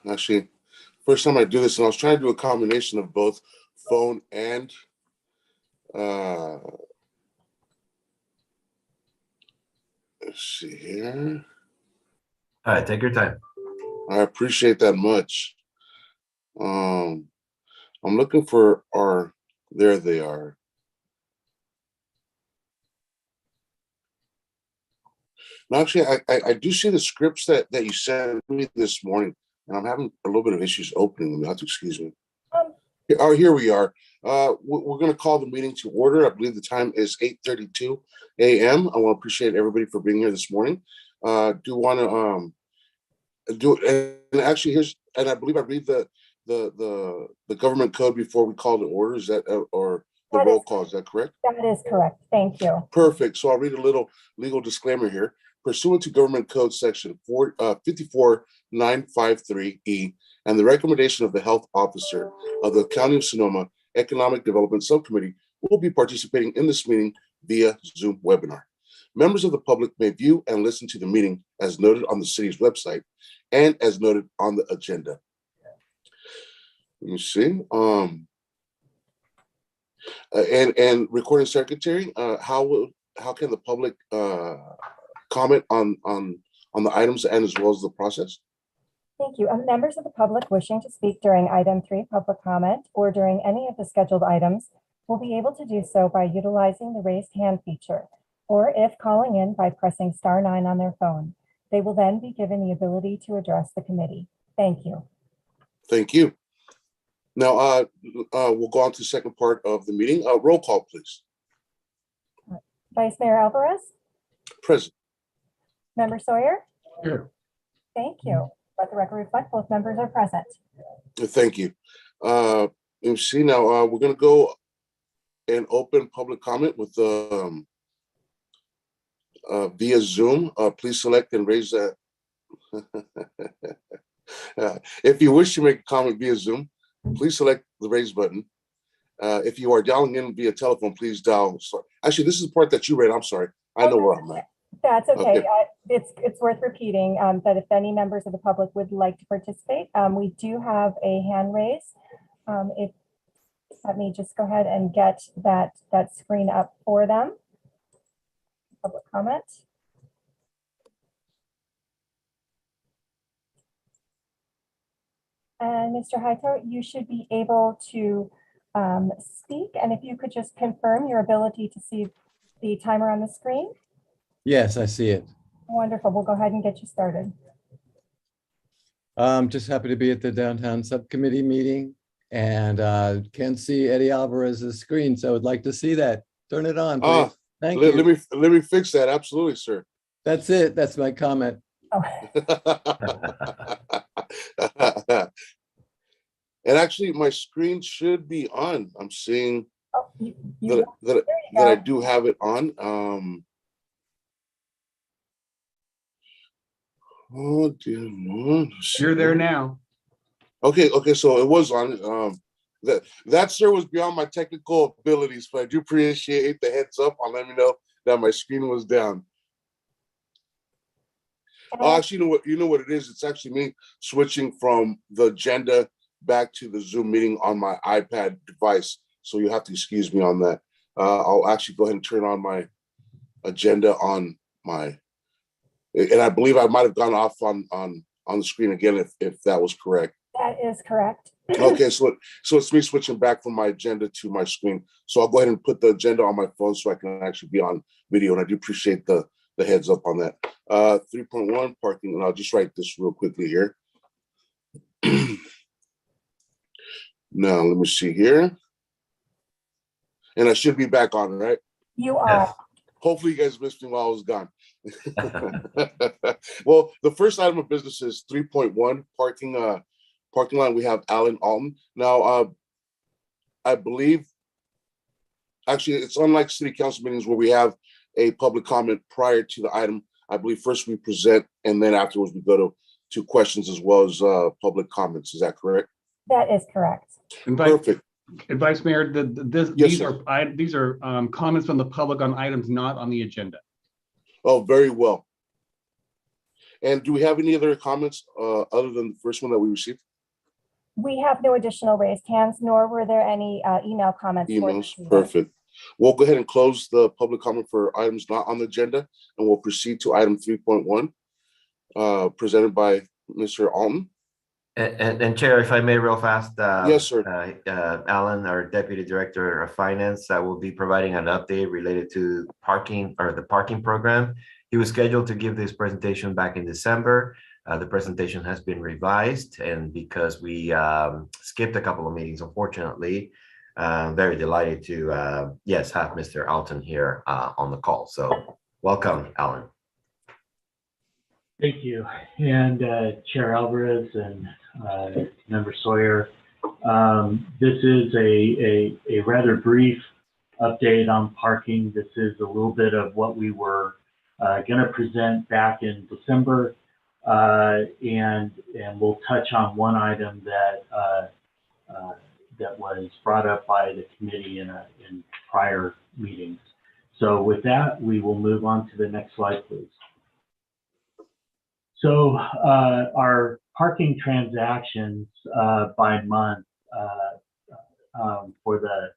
Actually, first time I do this, and I was trying to do a combination of both phone and uh, let's see here. All right, take your time. I appreciate that much. I'm looking for our. There they are. Now, actually, I do see the scripts that you sent me this morning, and I'm having a little bit of issues opening them. You have to excuse me. Here we are. We're going to call the meeting to order. I believe the time is 8:32 a.m. I want to appreciate everybody for being here this morning. Do want to do it, and actually and I believe I read the government code before we call the order. Is that or the roll call? Is that correct? That is correct. Thank you. Perfect. So I'll read a little legal disclaimer here. Pursuant to Government Code Section 54953E and the recommendation of the Health Officer of the County of Sonoma Economic Development Subcommittee, will be participating in this meeting via Zoom webinar. Members of the public may view and listen to the meeting as noted on the city's website and as noted on the agenda. Let me see. And recording secretary, how can the public comment on the items and as well as the process? Thank you. Members of the public wishing to speak during item 3 public comment or during any of the scheduled items will be able to do so by utilizing the raised hand feature, or if calling in by pressing *9 on their phone. They will then be given the ability to address the committee. Thank you. Thank you. Now we'll go on to the second part of the meeting. Roll call, please. Vice Mayor Alvarez? Present. Member Sawyer? Here. Thank you. Let the record reflect both members are present. Thank you. You see now we're going to go and open public comment with via Zoom. Please select and raise that. If you wish to make a comment via Zoom, please select the raise button. If you are dialing in via telephone, please dial. Sorry. Actually, this is the part that you read. I'm sorry. I know where I'm at. That's okay. It's worth repeating that if any members of the public would like to participate, we do have a hand raise. Let me just go ahead and get that screen up for them. Public comment. And Mr. Hightower, you should be able to speak. And if you could just confirm your ability to see the timer on the screen. Yes, I see it. Wonderful. We'll go ahead and get you started. I'm just happy to be at the downtown subcommittee meeting and can't see Eddie Alvarez's screen, so I'd like to see that. Turn it on, please. Thank you. Let me fix that. Absolutely, sir. That's it. That's my comment. Oh. And actually, my screen should be on. I'm seeing that go. I do have it on. Oh dear Lord. You're there now. Okay, so it was on. That sir was beyond my technical abilities, but I do appreciate the heads up on letting me know that my screen was down. Oh, actually, you know what it is? It's actually me switching from the agenda back to the Zoom meeting on my iPad device. So you have to excuse me on that. I'll actually go ahead and turn on my agenda on my, and I believe I might have gone off on the screen again if that was correct. That is correct. Okay, so it's me switching back from my agenda to my screen. So I'll go ahead and put the agenda on my phone so I can actually be on video. And I do appreciate the heads up on that. 3.1 parking, and I'll just write this real quickly here. Now, let me see here. And I should be back on, right? You are. Hopefully you guys missed me while I was gone. Well, the first item of business is 3.1 parking lot. We have Alan Alton. Now, I believe, actually, it's unlike city council meetings where we have a public comment prior to the item. I believe first we present and then afterwards we go to questions as well as public comments. Is that correct? That is correct. Perfect. And Vice Mayor, Yes, these are comments from the public on items not on the agenda. Oh, very well. And do we have any other comments other than the first one that we received? We have no additional raised hands, nor were there any email comments. for Emails, this meeting. perfect. We'll go ahead and close the public comment for items not on the agenda, and we'll proceed to item 3.1, presented by Mr. Alton. And Chair, if I may, real fast. Yes, sir. Alan, our Deputy Director of Finance, will be providing an update related to parking or the parking program. He was scheduled to give this presentation back in December. The presentation has been revised, and because we skipped a couple of meetings, unfortunately, I'm very delighted to, have Mr. Alton here on the call. So welcome, Alan. Thank you. And Chair Alvarez and Member Sawyer, this is a rather brief update on parking. This is a little bit of what we were going to present back in December, and we'll touch on one item that that was brought up by the committee in prior meetings. So with that, we will move on to the next slide, please. So our parking transactions by month for the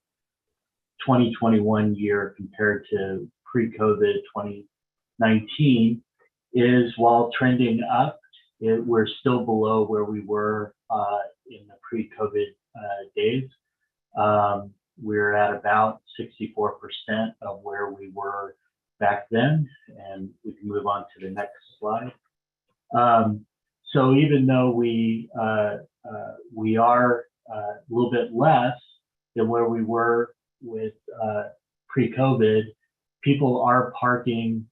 2021 year compared to pre-COVID 2019 is, while trending up, we're still below where we were in the pre-COVID days. We're at about 64% of where we were back then, and we can move on to the next slide. So even though we are a little bit less than where we were with pre-COVID, people are parking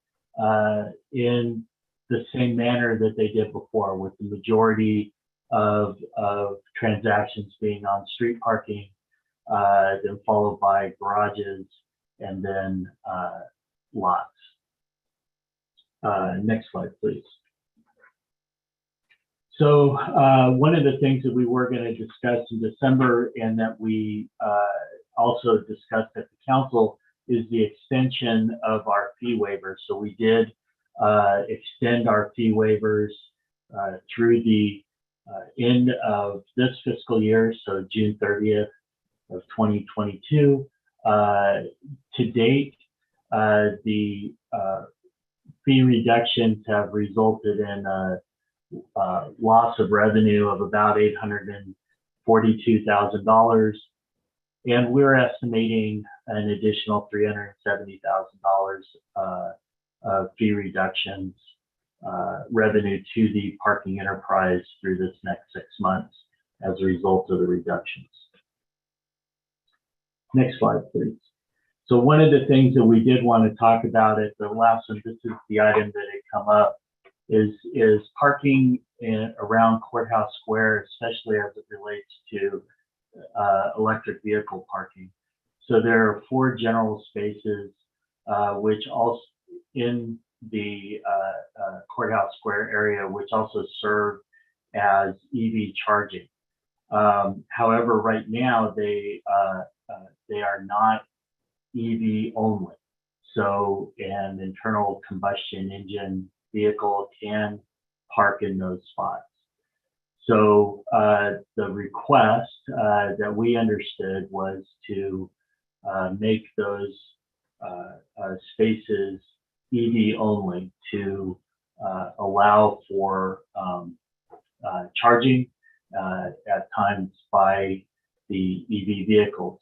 in the same manner that they did before, with the majority of transactions being on street parking, then followed by garages, and then lots. Next slide, please. So one of the things that we were going to discuss in December, and that we also discussed at the council, is the extension of our fee waivers. So we did extend our fee waivers through the end of this fiscal year, so June 30th of 2022. To date, the fee reductions have resulted in a loss of revenue of about $842,000, and we're estimating an additional $370,000 of fee reductions revenue to the parking enterprise through this next 6 months as a result of the reductions. Next slide, please. So one of the things that we did want to talk about at the last one, this is the item that had come up, is parking around Courthouse Square, especially as it relates to electric vehicle parking. So there are 4 general spaces which also in the Courthouse Square area, which also serve as EV charging. However, right now they are not EV only. So an internal combustion engine vehicle can park in those spots. So the request that we understood was to make those spaces EV only, to allow for charging at times by the EV vehicles.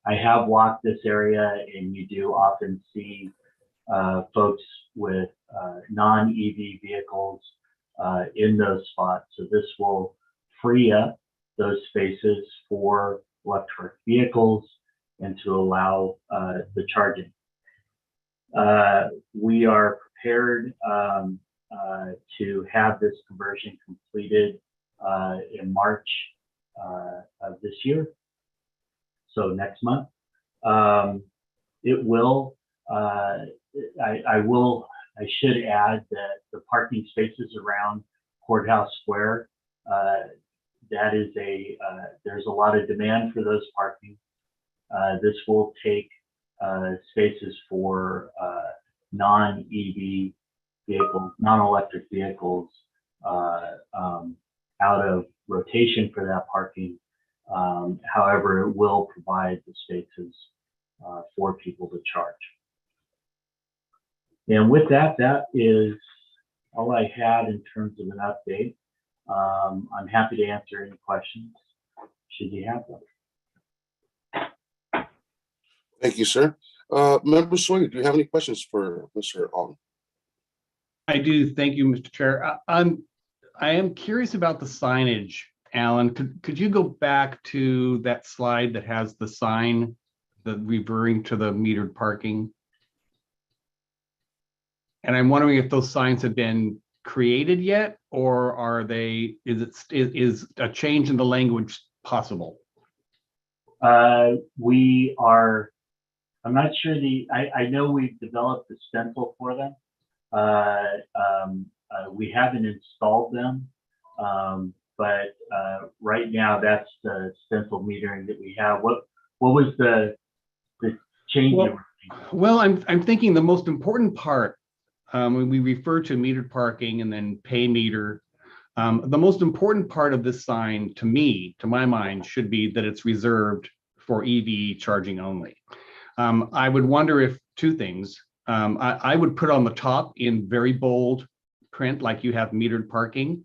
I have walked this area, and you do often see folks with non-EV vehicles in those spots. So this will free up those spaces for electric vehicles and to allow the charging. We are prepared to have this conversion completed in March of this year, so next month. It will, I should add that the parking spaces around Courthouse Square, that is there's a lot of demand for those parking. This will take spaces for non-EV vehicles, non-electric vehicles out of rotation for that parking. However, it will provide the spaces for people to charge. And with that, that is all I had in terms of an update. I'm happy to answer any questions should you have them. Thank you, sir. Member Sawyer, do you have any questions for Mr. Alton? I do. Thank you, Mr. Chair. I am curious about the signage, Alan. Could you go back to that slide that has the sign, the referring to the metered parking? And I'm wondering if those signs have been created yet, or are they? Is a change in the language possible? We are. I'm not sure I know we've developed a stencil for them. We haven't installed them, but right now that's the stencil metering that we have. What was the change? Well, I'm thinking the most important part when we refer to metered parking and then pay meter. The most important part of this sign, to my mind, should be that it's reserved for EV charging only. I would wonder if two things. I would put on the top in very bold print, like you have metered parking,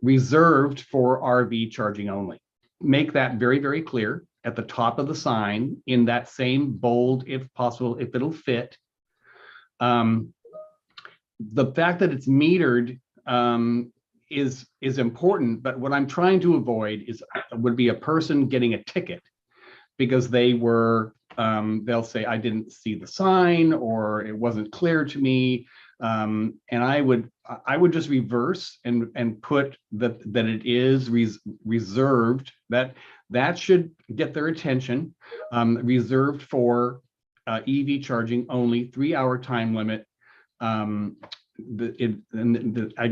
reserved for RV charging only. Make that very, very clear at the top of the sign in that same bold, if possible, if it'll fit. The fact that it's metered is important, but what I'm trying to avoid would be a person getting a ticket because they were, they'll say, I didn't see the sign, or it wasn't clear to me. And I would just reverse and put that it is reserved, that should get their attention, reserved for EV charging only, 3-hour time limit. I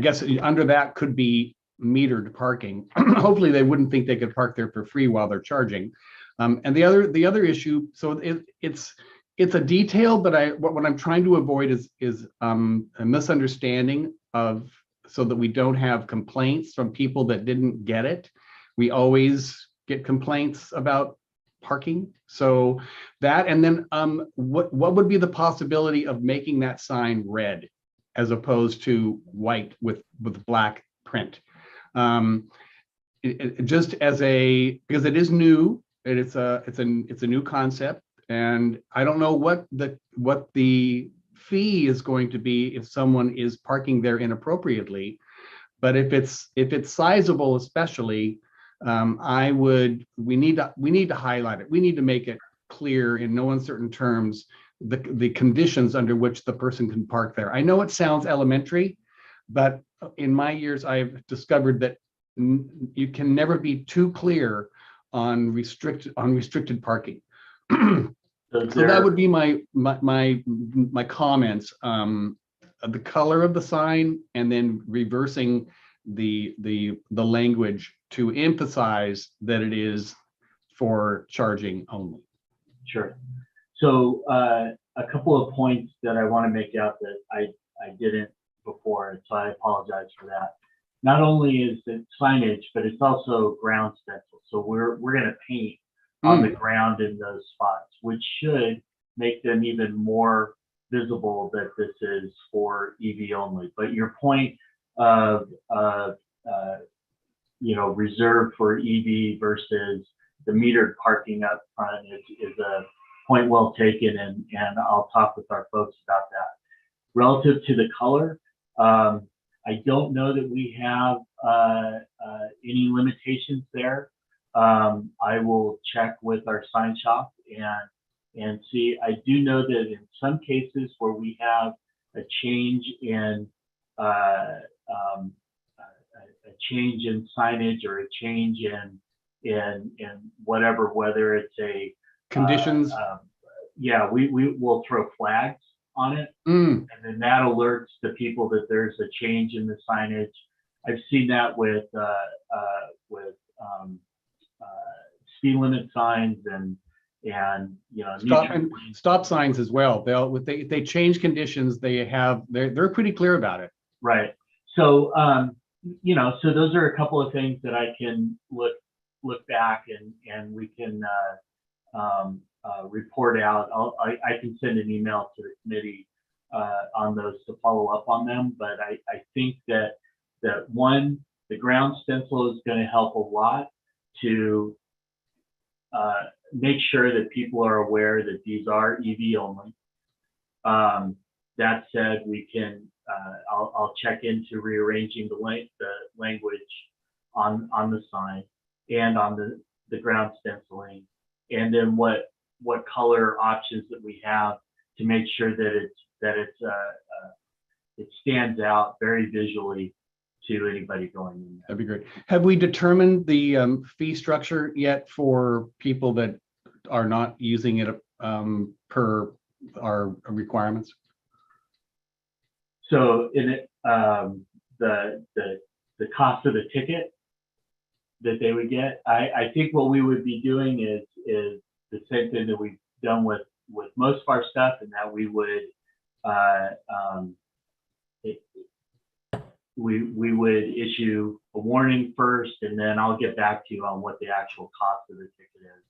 guess under that could be metered parking. Hopefully they wouldn't think they could park there for free while they're charging. And the other issue, so it's a detail, but what I'm trying to avoid is a misunderstanding so that we don't have complaints from people that didn't get it. We always get complaints about parking. So that, and then what would be the possibility of making that sign red as opposed to white with black print? Just as because it is new, and it's a new concept, and I don't know what the fee is going to be if someone is parking there inappropriately, but if it's sizable, especially, we need to highlight it. We need to make it clear in no uncertain terms the conditions under which the person can park there. I know it sounds elementary, but in my years, I've discovered that you can never be too clear on restricted parking. So that would be my comments. The color of the sign, and then reversing the language to emphasize that it is for charging only. Sure. So a couple of points that I want to make out that I didn't before, so I apologize for that. Not only is it signage, but it's also ground stencil. So we're going to paint on the ground in those spots, which should make them even more visible that this is for EV only. But your point of reserved for EV versus the metered parking up front is a point well taken, and I'll talk with our folks about that. Relative to the color, I don't know that we have any limitations there. I will check with our sign shop and see. I do know that in some cases where we have a change in signage or a change in whatever, whether it's a Conditions. We will throw flags on it, and then that alerts the people that there's a change in the signage. I've seen that with speed limit signs and and stop signs as well. If they change conditions, they're pretty clear about it. Right. So so those are a couple of things that I can look back and we can report out. I can send an email to the committee on those to follow up on them. But I think that one, the ground stencil is going to help a lot to make sure that people are aware that these are EV only. That said, we can I'll check into rearranging the language on the sign and on the ground stenciling, and then what color options that we have to make sure that it stands out very visually to anybody going in there. That'd be great. Have we determined the fee structure yet for people that are not using it per our requirements? So in it, the cost of the ticket that they would get, I think what we would be doing is the same thing that we've done with most of our stuff, and that we would we would issue a warning first, and then I'll get back to you on what the actual cost of the ticket is.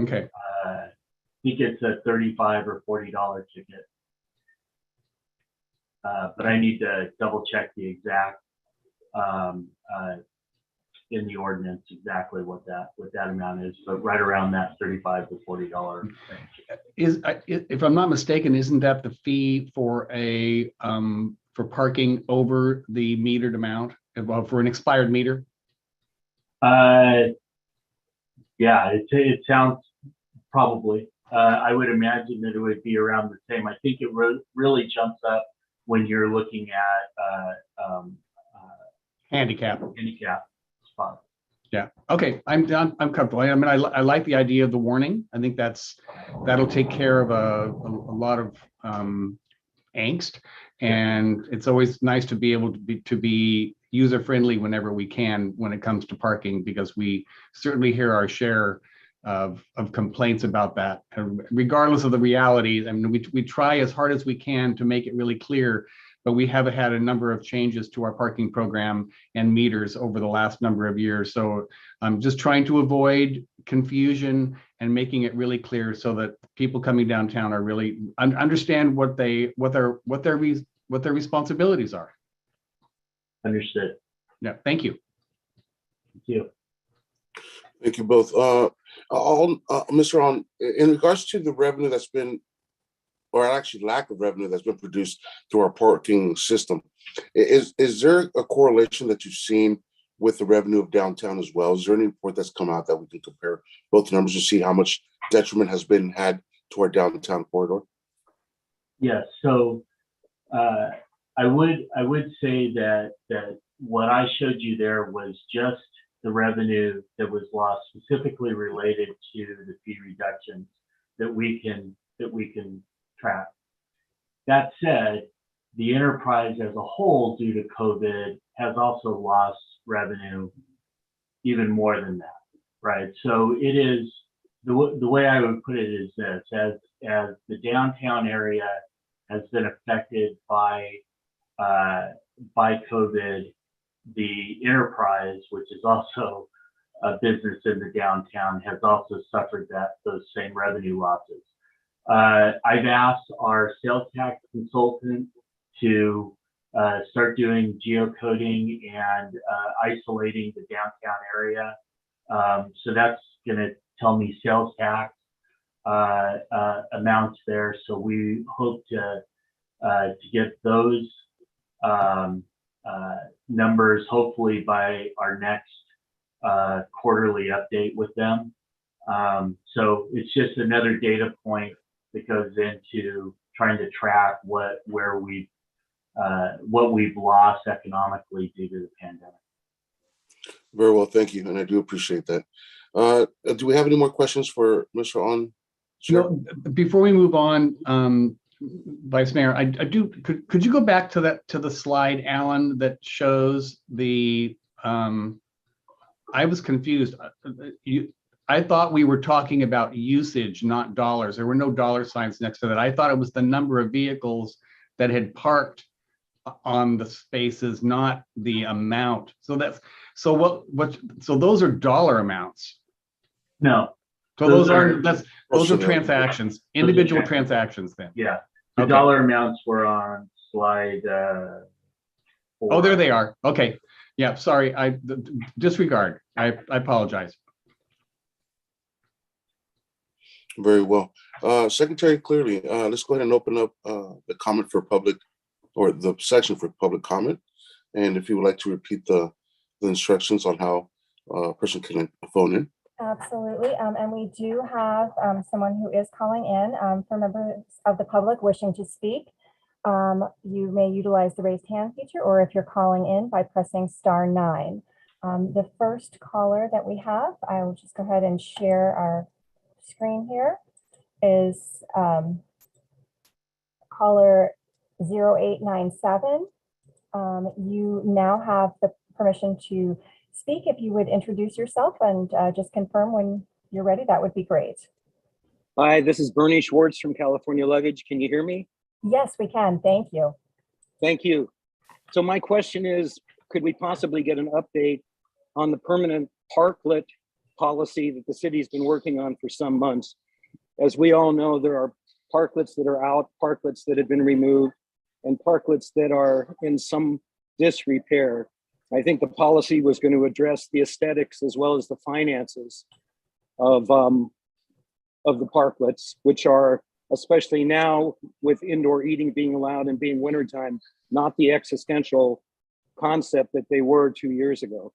Okay. I think it's a $35 or $40 ticket. But I need to double check the exact in the ordinance exactly what that amount is, but right around that $35 to $40. If I'm not mistaken, isn't that the fee for for parking over the metered amount for an expired meter? Yeah, it sounds probably. I would imagine that it would be around the same. I think it really jumps up when you're looking at handicap spots. Yeah. Okay. I'm comfortable. I mean, I like the idea of the warning. I think that'll take care of a lot of angst, and it's always nice to be able to be user friendly whenever we can when it comes to parking, because we certainly hear our share of complaints about that. And regardless of the reality, I mean, we try as hard as we can to make it really clear, but we have had a number of changes to our parking program and meters over the last number of years. So I'm just trying to avoid confusion and making it really clear so that people coming downtown are really understand what their responsibilities are. Understood. Yeah. Thank you. Thank you. Thank you both. Mr. On, in regards to the revenue that's been, or actually lack of revenue that's been produced through our parking system, is there a correlation that you've seen with the revenue of downtown as well? Is there any report that's come out that we can compare both numbers to see how much detriment has been had to our downtown corridor? Yes. So I would say that what I showed you there was just the revenue that was lost specifically related to the fee reductions that we can track. That said, the enterprise as a whole, due to COVID, has also lost revenue even more than that, right? So it is, the way I would put it is this: as the downtown area has been affected by COVID, the enterprise, which is also a business in the downtown, has also suffered those same revenue losses. I've asked our sales tax consultant to start doing geocoding and isolating the downtown area. So that's going to tell me sales tax amounts there. So we hope to get those numbers hopefully by our next quarterly update with them. So it's just another data point that goes into trying to track what we've lost economically due to the pandemic. Very well, thank you, and I do appreciate that. Do we have any more questions for Mr. On? Sure. No, before we move on, Vice Mayor, I do. Could you go back to the slide, Alan, that shows the? I was confused. I thought we were talking about usage, not dollars. There were no dollar signs next to that. I thought it was the number of vehicles that had parked on the spaces, not the amount. So that's, so so those are dollar amounts. No, So Those those are are- transactions, individual transactions then. yeah, the Okay. dollar amounts were on slide, Oh, there they are. Okay. Yeah, sorry, disregard. I apologize. Very well. Secretary Clearly, let's go ahead and open up the comment for public, or the section for public comment. And if you would like to repeat the instructions on how a person can phone in. Absolutely. And we do have someone who is calling in for members of the public wishing to speak. You may utilize the raised hand feature, or if you're calling in, by pressing *9. The first caller that we have, I will just go ahead and share our screen here, is caller 0897. You now have the permission to speak. If you would introduce yourself and just confirm when you're ready, that would be great. Hi, this is Bernie Schwartz from California Luggage. Can you hear me? Yes, we can. Thank you. Thank you. So my question is, could we possibly get an update on the permanent parklet policy that the city's been working on for some months? As we all know, there are parklets that are out, parklets that have been removed, and parklets that are in some disrepair. I think the policy was going to address the aesthetics as well as the finances of the parklets, which are, especially now with indoor eating being allowed and being wintertime, not the existential concept that they were 2 years ago.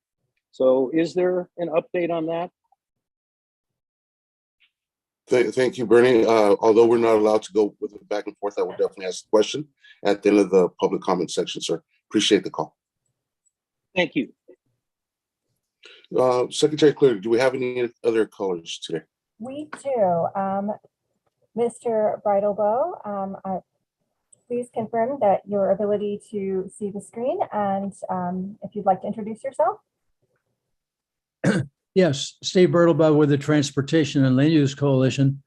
So is there an update on that? Thank you, Bernie. Although we're not allowed to go with it back and forth, I will definitely ask the question at the end of the public comment section, sir. Appreciate the call. Thank you. Secretary Clearly, do we have any other callers today? We do. Mr. Bridlebow, please confirm that your ability to see the screen, and if you'd like to introduce yourself. Yes, Steve Bertelbaugh with the Transportation and Land Use Coalition.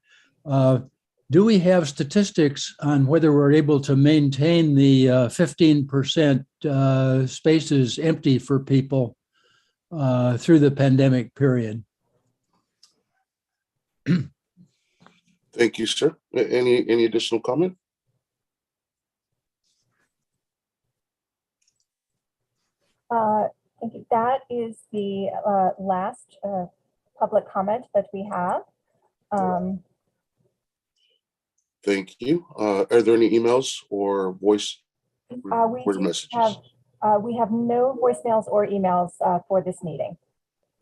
Do we have statistics on whether we're able to maintain the 15% spaces empty for people through the pandemic period? Thank you, sir. Any additional comment? I think that is the last public comment that we have. Thank you. Are there any emails or voice messages? We have no voicemails or emails for this meeting.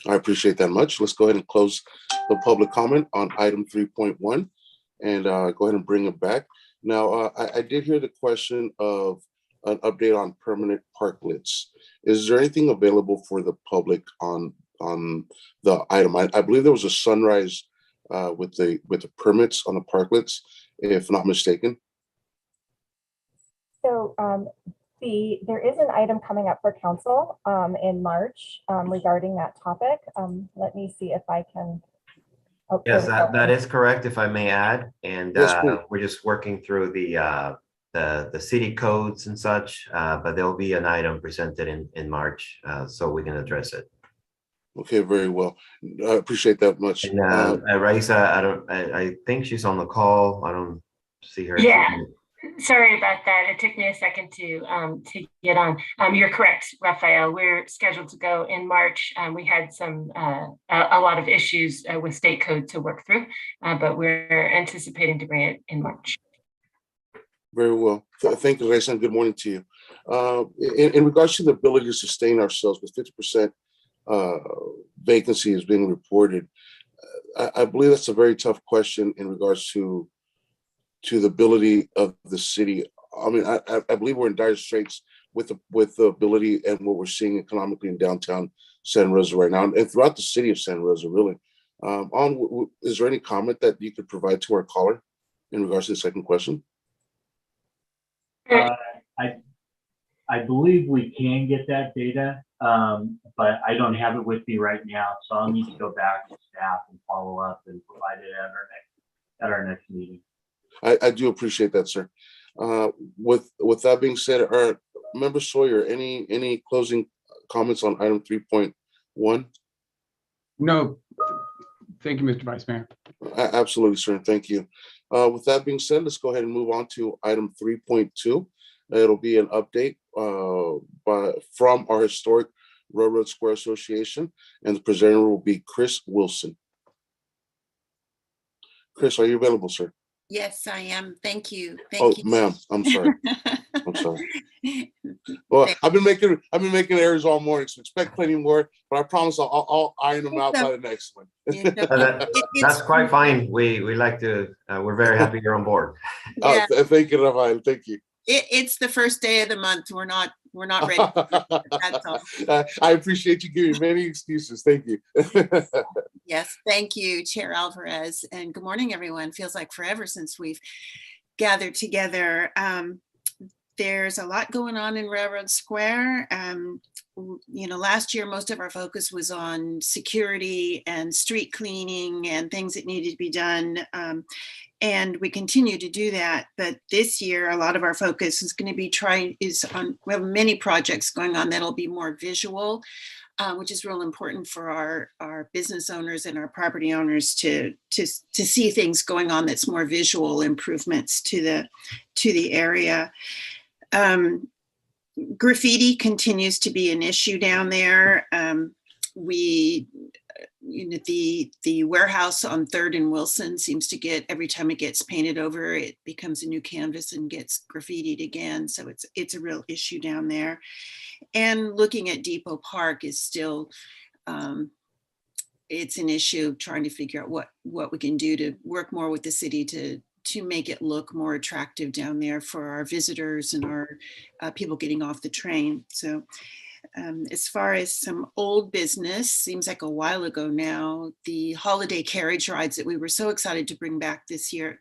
I appreciate that much. Let's go ahead and close the public comment on item 3.1 and go ahead and bring it back. Now, I did hear the question of an update on permanent parklets. Is there anything available for the public on the item? I believe there was a sunrise with the permits on the parklets, if not mistaken. So there is an item coming up for council in March regarding that topic. Let me see if I can. Oh, Yes, that is correct, if I may add. And Yes, we're just working through the city codes and such, but there'll be an item presented in March, so we can address it. Okay, very well. I appreciate that much. And Raisa, I think she's on the call. I don't see her. Yeah, sorry about that. It took me a second to get on. You're correct, Rafael. We're scheduled to go in March. We had a lot of issues with state code to work through, but we're anticipating to bring it in March. Very well. Thank you, Raisa, and good morning to you. In regards to the ability to sustain ourselves with 50% vacancy is being reported, I believe that's a very tough question in regards to the ability of the city. I mean, I believe we're in dire straits with the ability and what we're seeing economically in downtown Santa Rosa right now, and throughout the city of Santa Rosa, really. Is there any comment that you could provide to our caller in regards to the second question? I believe we can get that data. But I don't have it with me right now, so I'll need to go back to staff and follow up and provide it at our next meeting. I do appreciate that, sir. With that being said, Member Sawyer, any closing comments on item 3.1? No, thank you, Mr. Vice Mayor. Absolutely, sir. Thank you. With that being said, let's go ahead and move on to item 3.2. It'll be an update from our Historic Railroad Square Association, and the presenter will be Chris Wilson. Chris, are you available, sir? Yes, I am. Thank you. Oh, Thank you. ma'am, I'm sorry. I'm sorry. Well, I've been making errors all morning, so expect plenty more. But I promise I'll iron them out by the next one. That's quite fine. We like to. We're very happy you're on board. Yeah. Thank you, Rafael. Thank you. It's the first day of the month. We're not ready. That's all. I appreciate you giving many excuses. Thank you. Yes, thank you, Chair Alvarez, and good morning, everyone. Feels like forever since we've gathered together. There's a lot going on in Railroad Square. Last year, most of our focus was on security and street cleaning and things that needed to be done. And we continue to do that. But this year, a lot of our focus is going to be we have many projects going on that'll be more visual, which is real important for our business owners and our property owners to see things going on that's more visual improvements to the area. Graffiti continues to be an issue down there. The warehouse on 3rd and Wilson seems to get, every time it gets painted over, it becomes a new canvas and gets graffitied again. So it's a real issue down there. And looking at Depot Park is still, it's an issue trying to figure out what we can do to work more with the city to make it look more attractive down there for our visitors and our people getting off the train. So as far as some old business, seems like a while ago now, the holiday carriage rides that we were so excited to bring back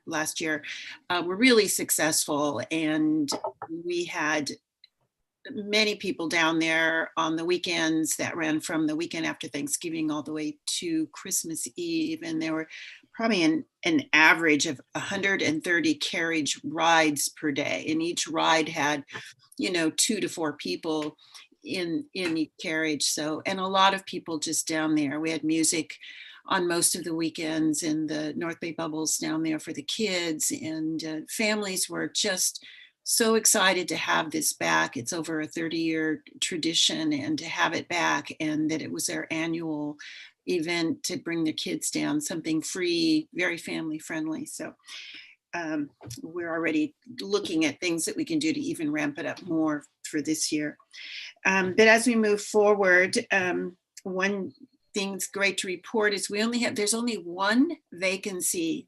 last year, were really successful. And we had many people down there on the weekends that ran from the weekend after Thanksgiving all the way to Christmas Eve. And there were probably an average of 130 carriage rides per day. And each ride had, 2 to 4 people in each carriage. So, and a lot of people just down there. We had music on most of the weekends in the North Bay Bubbles down there for the kids, and families were just so excited to have this back. It's over a 30-year tradition, and to have it back, and that it was their annual event to bring their kids down, something free, very family friendly. So we're already looking at things that we can do to even ramp it up more for this year. But as we move forward, one thing's great to report is there's only one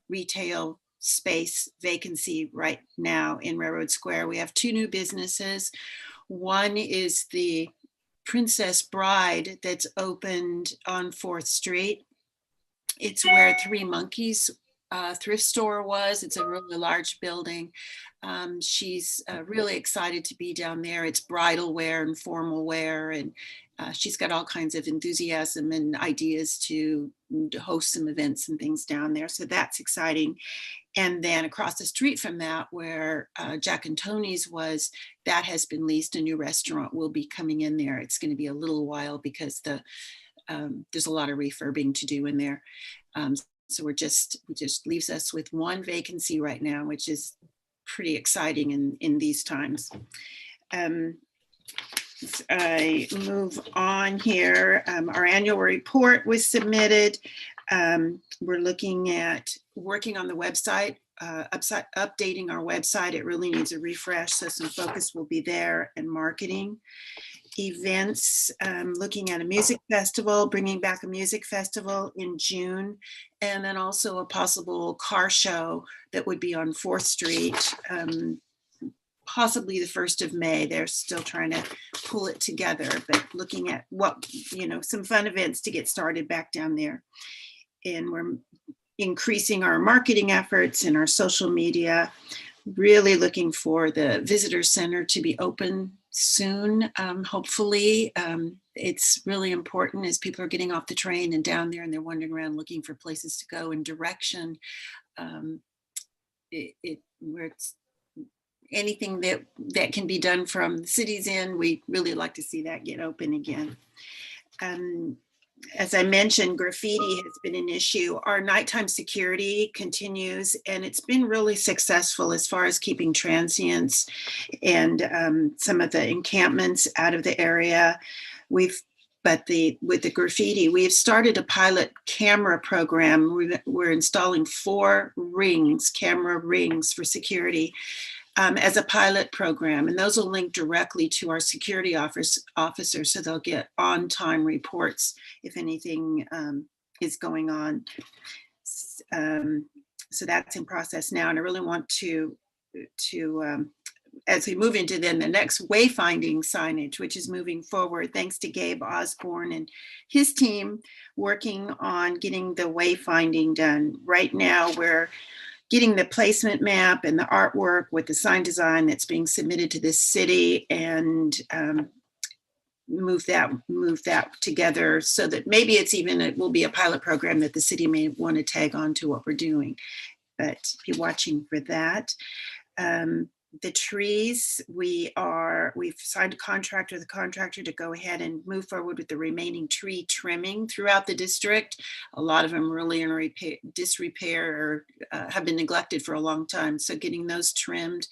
retail space vacancy right now in Railroad Square. We have 2 new businesses. One is the Princess Bride that's opened on 4th Street. It's where Three Monkeys thrift store was. It's a really large building. She's really excited to be down there. It's bridal wear and formal wear, and she's got all kinds of enthusiasm and ideas to host some events and things down there. So that's exciting. And then across the street from that, where Jack and Tony's was, that has been leased. A new restaurant will be coming in there. It's going to be a little while because there's a lot of refurbing to do in there. So it just leaves us with 1 vacancy right now, which is pretty exciting in these times. I move on here. Our annual report was submitted. We're looking at working on the website, updating our website. It really needs a refresh, so some focus will be there, and marketing. Events, looking at a music festival, bringing back a music festival in June, and then also a possible car show that would be on 4th Street, possibly the 1st of May. They're still trying to pull it together, but looking at some fun events to get started back down there. And we're increasing our marketing efforts and our social media, really looking for the visitor center to be open soon, hopefully. it's really important as people are getting off the train and down there and they're wandering around looking for places to go and direction. Where it's anything that can be done from the city's end, we really like to see that get open again. As I mentioned, graffiti has been an issue. Our nighttime security continues, and it's been really successful as far as keeping transients and some of the encampments out of the area. With the graffiti, we have started a pilot camera program. We're installing 4 camera rings for security as a pilot program, and those will link directly to our security officers, so they'll get on-time reports if anything is going on. So that's in process now, and I really want to as we move into then the next wayfinding signage, which is moving forward, thanks to Gabe Osborne and his team working on getting the wayfinding done. Right now, we're getting the placement map and the artwork with the sign design that's being submitted to this city, and move that together so that maybe it will be a pilot program that the city may want to tag on to what we're doing, but be watching for that. The trees, we've signed a contract with a contractor to go ahead and move forward with the remaining tree trimming throughout the district. A lot of them really in disrepair or have been neglected for a long time. So getting those trimmed.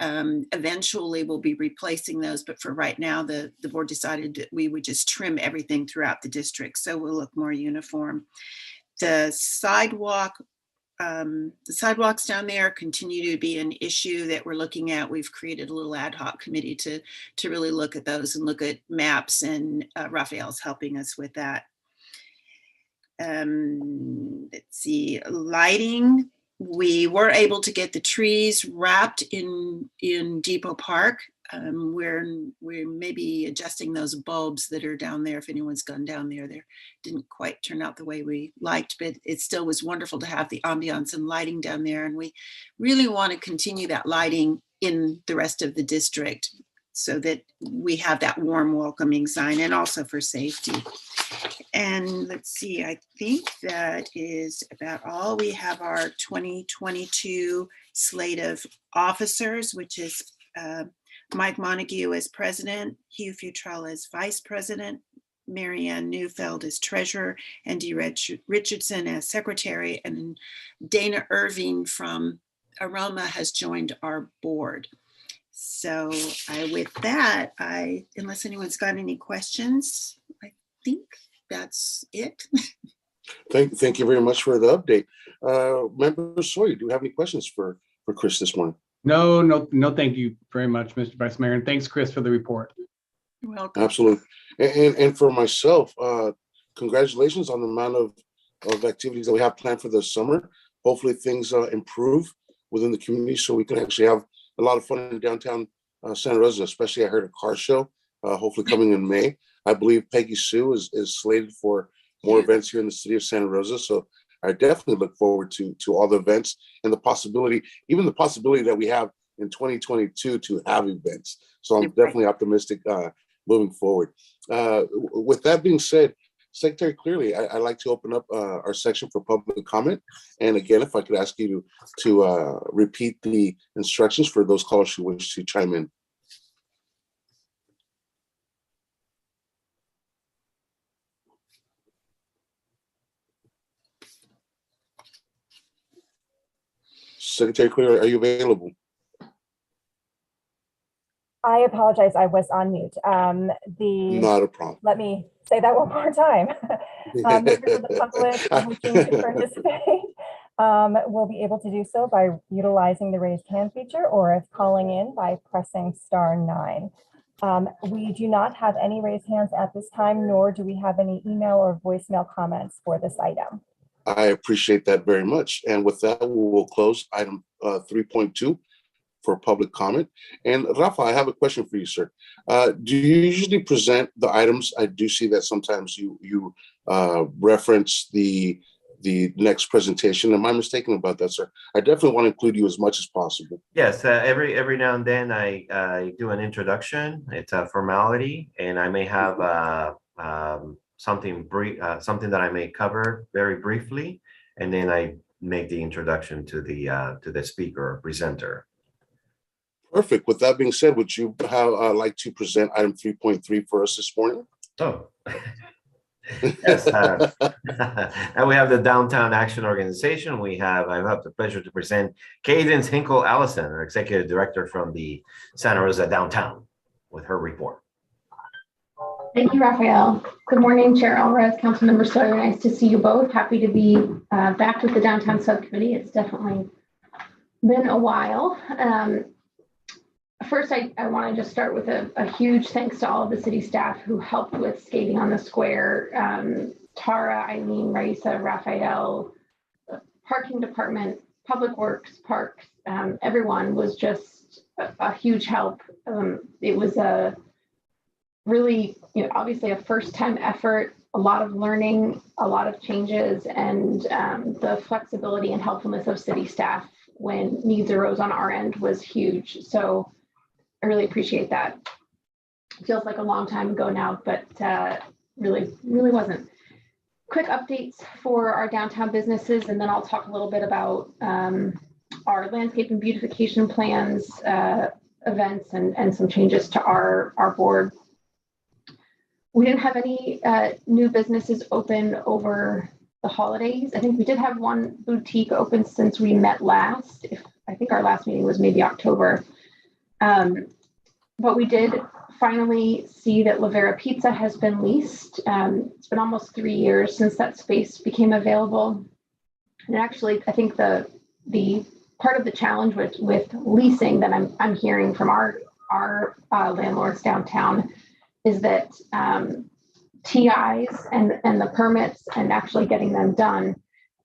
Eventually we'll be replacing those, but for right now, the board decided that we would just trim everything throughout the district, so we'll look more uniform. The sidewalks down there continue to be an issue that we're looking at. We've created a little ad hoc committee to really look at those and look at maps, and Raphael's helping us with that. Let's see, lighting. We were able to get the trees wrapped in Depot Park. We're maybe adjusting those bulbs that are down there. If anyone's gone down there, they didn't quite turn out the way we liked, but it still was wonderful to have the ambiance and lighting down there. And we really want to continue that lighting in the rest of the district so that we have that warm, welcoming sign, and also for safety. And let's see, I think that is about all. We have our 2022 slate of officers, which is Mike Montague as president, Hugh Futrell as vice president, Marianne Neufeld as treasurer, and Dee Richardson as secretary, and Dana Irving from Aroma has joined our board. So with that, unless anyone's got any questions, I think that's it. Thank you very much for the update. Member Sawyer, do you have any questions for Chris this morning? No, thank you very much, Mr. Vice Mayor, and thanks, Chris, for the report. You're welcome. Absolutely. And for myself, congratulations on the amount of activities that we have planned for the summer. Hopefully things improve within the community so we can actually have a lot of fun in downtown Santa Rosa, especially I heard a car show, hopefully coming in May. I believe Peggy Sue is slated for more events here in the city of Santa Rosa. So I definitely look forward to all the events and the possibility that we have in 2022 to have events. So I'm definitely optimistic moving forward. With that being said, Secretary Clearly, I'd like to open up our section for public comment. And again, if I could ask you to repeat the instructions for those callers who wish to chime in. Secretary Clearly, are you available? I apologize, I was on mute. Not a problem. Let me say that one more time. Members of the public wishing to participate will be able to do so by utilizing the raised hand feature, or if calling in by pressing *9. We do not have any raised hands at this time, nor do we have any email or voicemail comments for this item. I appreciate that very much. And with that, we will close item 3.2 for public comment. And Rafa, I have a question for you, sir. Do you usually present the items? I do see that sometimes you reference the the next presentation. Am I mistaken about that, sir? I definitely want to include you as much as possible. Yes, every now and then I do an introduction. It's a formality, and I may have something brief, something that I may cover very briefly, and then I make the introduction to the speaker or presenter. Perfect. With that being said, would you like to present item 3.3 for us this morning? Oh, yes. And we have the Downtown Action Organization. I have the pleasure to present Cadence Hinkle Allison, our Executive Director from the Santa Rosa Downtown, with her report. Thank you, Raphael. Good morning, Chair Alvarez, Councilmember Sawyer. Nice to see you both. Happy to be back with the Downtown Subcommittee. It's definitely been a while. First, I want to just start with a huge thanks to all of the city staff who helped with skating on the square. Tara, Eileen, Raisa, Raphael, parking department, public works, parks, everyone was just a huge help. It was a really, obviously a first time effort, a lot of learning, a lot of changes, and the flexibility and helpfulness of city staff when needs arose on our end was huge. So I really appreciate that. It feels like a long time ago now, but really wasn't. Quick updates for our downtown businesses, and then I'll talk a little bit about our landscape and beautification plans, events, and some changes to our board. We didn't have any new businesses open over the holidays. I think we did have one boutique open since we met last. I think our last meeting was maybe October. But we did finally see that Lavera Pizza has been leased. It's been almost 3 years since that space became available. And actually, I think the part of the challenge with leasing that I'm hearing from our landlords downtown is that TIs and the permits and actually getting them done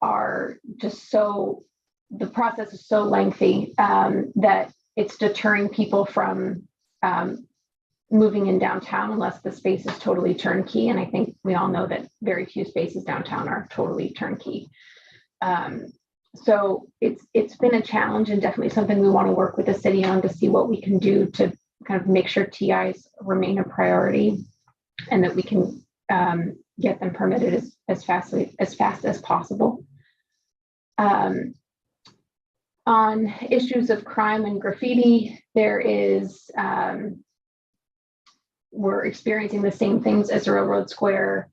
are just the process is so lengthy that it's deterring people from moving in downtown unless the space is totally turnkey. And I think we all know that very few spaces downtown are totally turnkey. So it's been a challenge and definitely something we want to work with the city on to see what we can do to kind of make sure TIs remain a priority and that we can get them permitted as fast as possible. On issues of crime and graffiti, we're experiencing the same things as Railroad Square.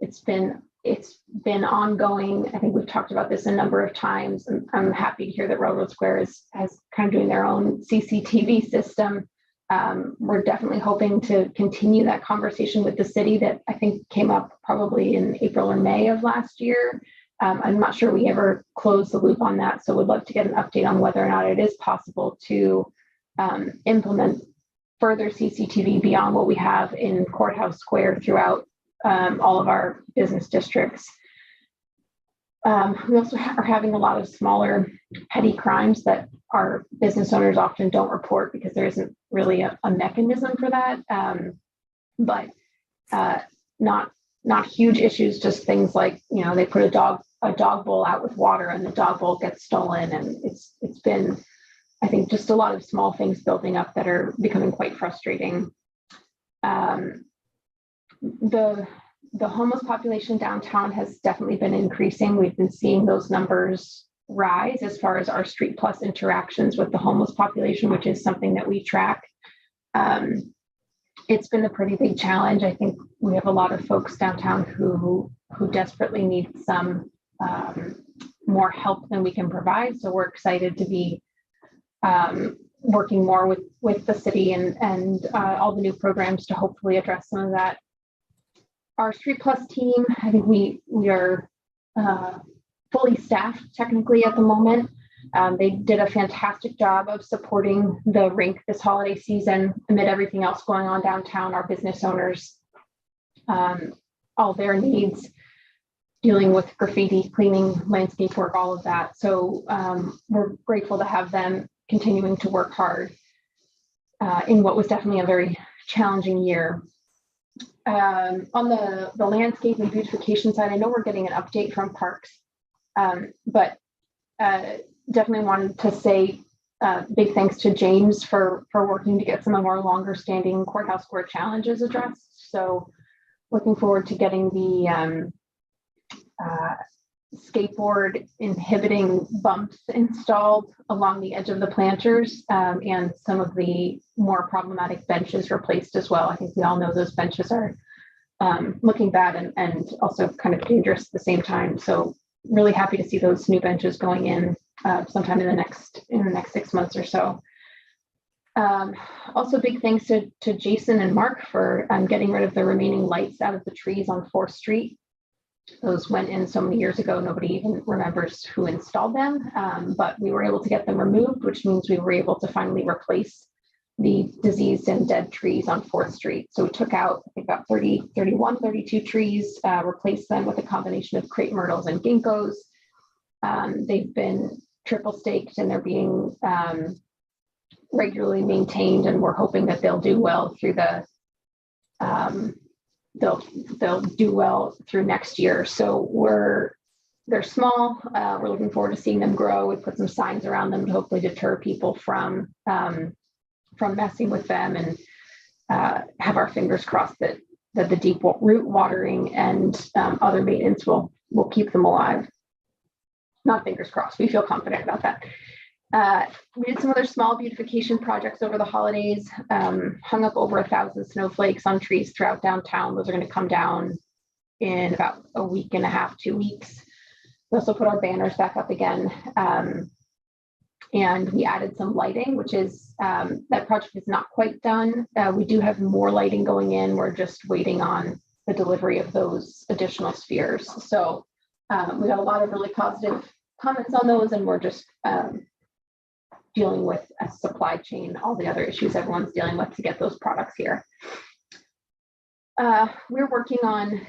It's been ongoing. I think we've talked about this a number of times, and I'm happy to hear that Railroad Square has kind of doing their own CCTV system. We're definitely hoping to continue that conversation with the city that I think came up probably in April or May of last year. I'm not sure we ever closed the loop on that, so would love to get an update on whether or not it is possible to implement further CCTV beyond what we have in Courthouse Square throughout all of our business districts. We also are having a lot of smaller petty crimes that our business owners often don't report because there isn't really a mechanism for that, but not huge issues, just things like, they put a dog bowl out with water and the dog bowl gets stolen. And it's been, I think, just a lot of small things building up that are becoming quite frustrating. The homeless population downtown has definitely been increasing. We've been seeing those numbers rise as far as our Street Plus interactions with the homeless population, which is something that we track. It's been a pretty big challenge. I think we have a lot of folks downtown who desperately need some more help than we can provide. So we're excited to be working more with the city and all the new programs to hopefully address some of that. Our Street Plus team, I think we are fully staffed technically at the moment. They did a fantastic job of supporting the rink this holiday season amid everything else going on downtown. Our business owners, all their needs, dealing with graffiti, cleaning, landscape work, all of that. So we're grateful to have them continuing to work hard in what was definitely a very challenging year. On the landscape and beautification side, I know we're getting an update from Parks But definitely wanted to say big thanks to James for working to get some of our longer standing courthouse square challenges addressed. So looking forward to getting the skateboard inhibiting bumps installed along the edge of the planters, and some of the more problematic benches replaced as well. I think we all know those benches are looking bad and also kind of dangerous at the same time. So really happy to see those new benches going in sometime in the next 6 months or so. Also big thanks to Jason and Mark for getting rid of the remaining lights out of the trees on 4th Street. Those went in so many years ago, nobody even remembers who installed them, but we were able to get them removed, which means we were able to finally replace the diseased and dead trees on 4th Street. So we took out, I think, about 32 trees, replaced them with a combination of crepe myrtles and ginkgos. They've been triple staked and they're being regularly maintained, and we're hoping that they'll do well through the they'll do well through next year. So they're small. We're looking forward to seeing them grow. We put some signs around them to hopefully deter people from messing with them, and have our fingers crossed that the deep root watering and other maintenance will keep them alive. Not fingers crossed. We feel confident about that. We did some other small beautification projects over the holidays, hung up over 1,000 snowflakes on trees throughout downtown. Those are going to come down in about a week and a half, 2 weeks. We also put our banners back up again. And we added some lighting, which is, that project is not quite done. We do have more lighting going in. We're just waiting on the delivery of those additional spheres. So we got a lot of really positive comments on those, and we're just dealing with a supply chain, all the other issues everyone's dealing with to get those products here. We're working on,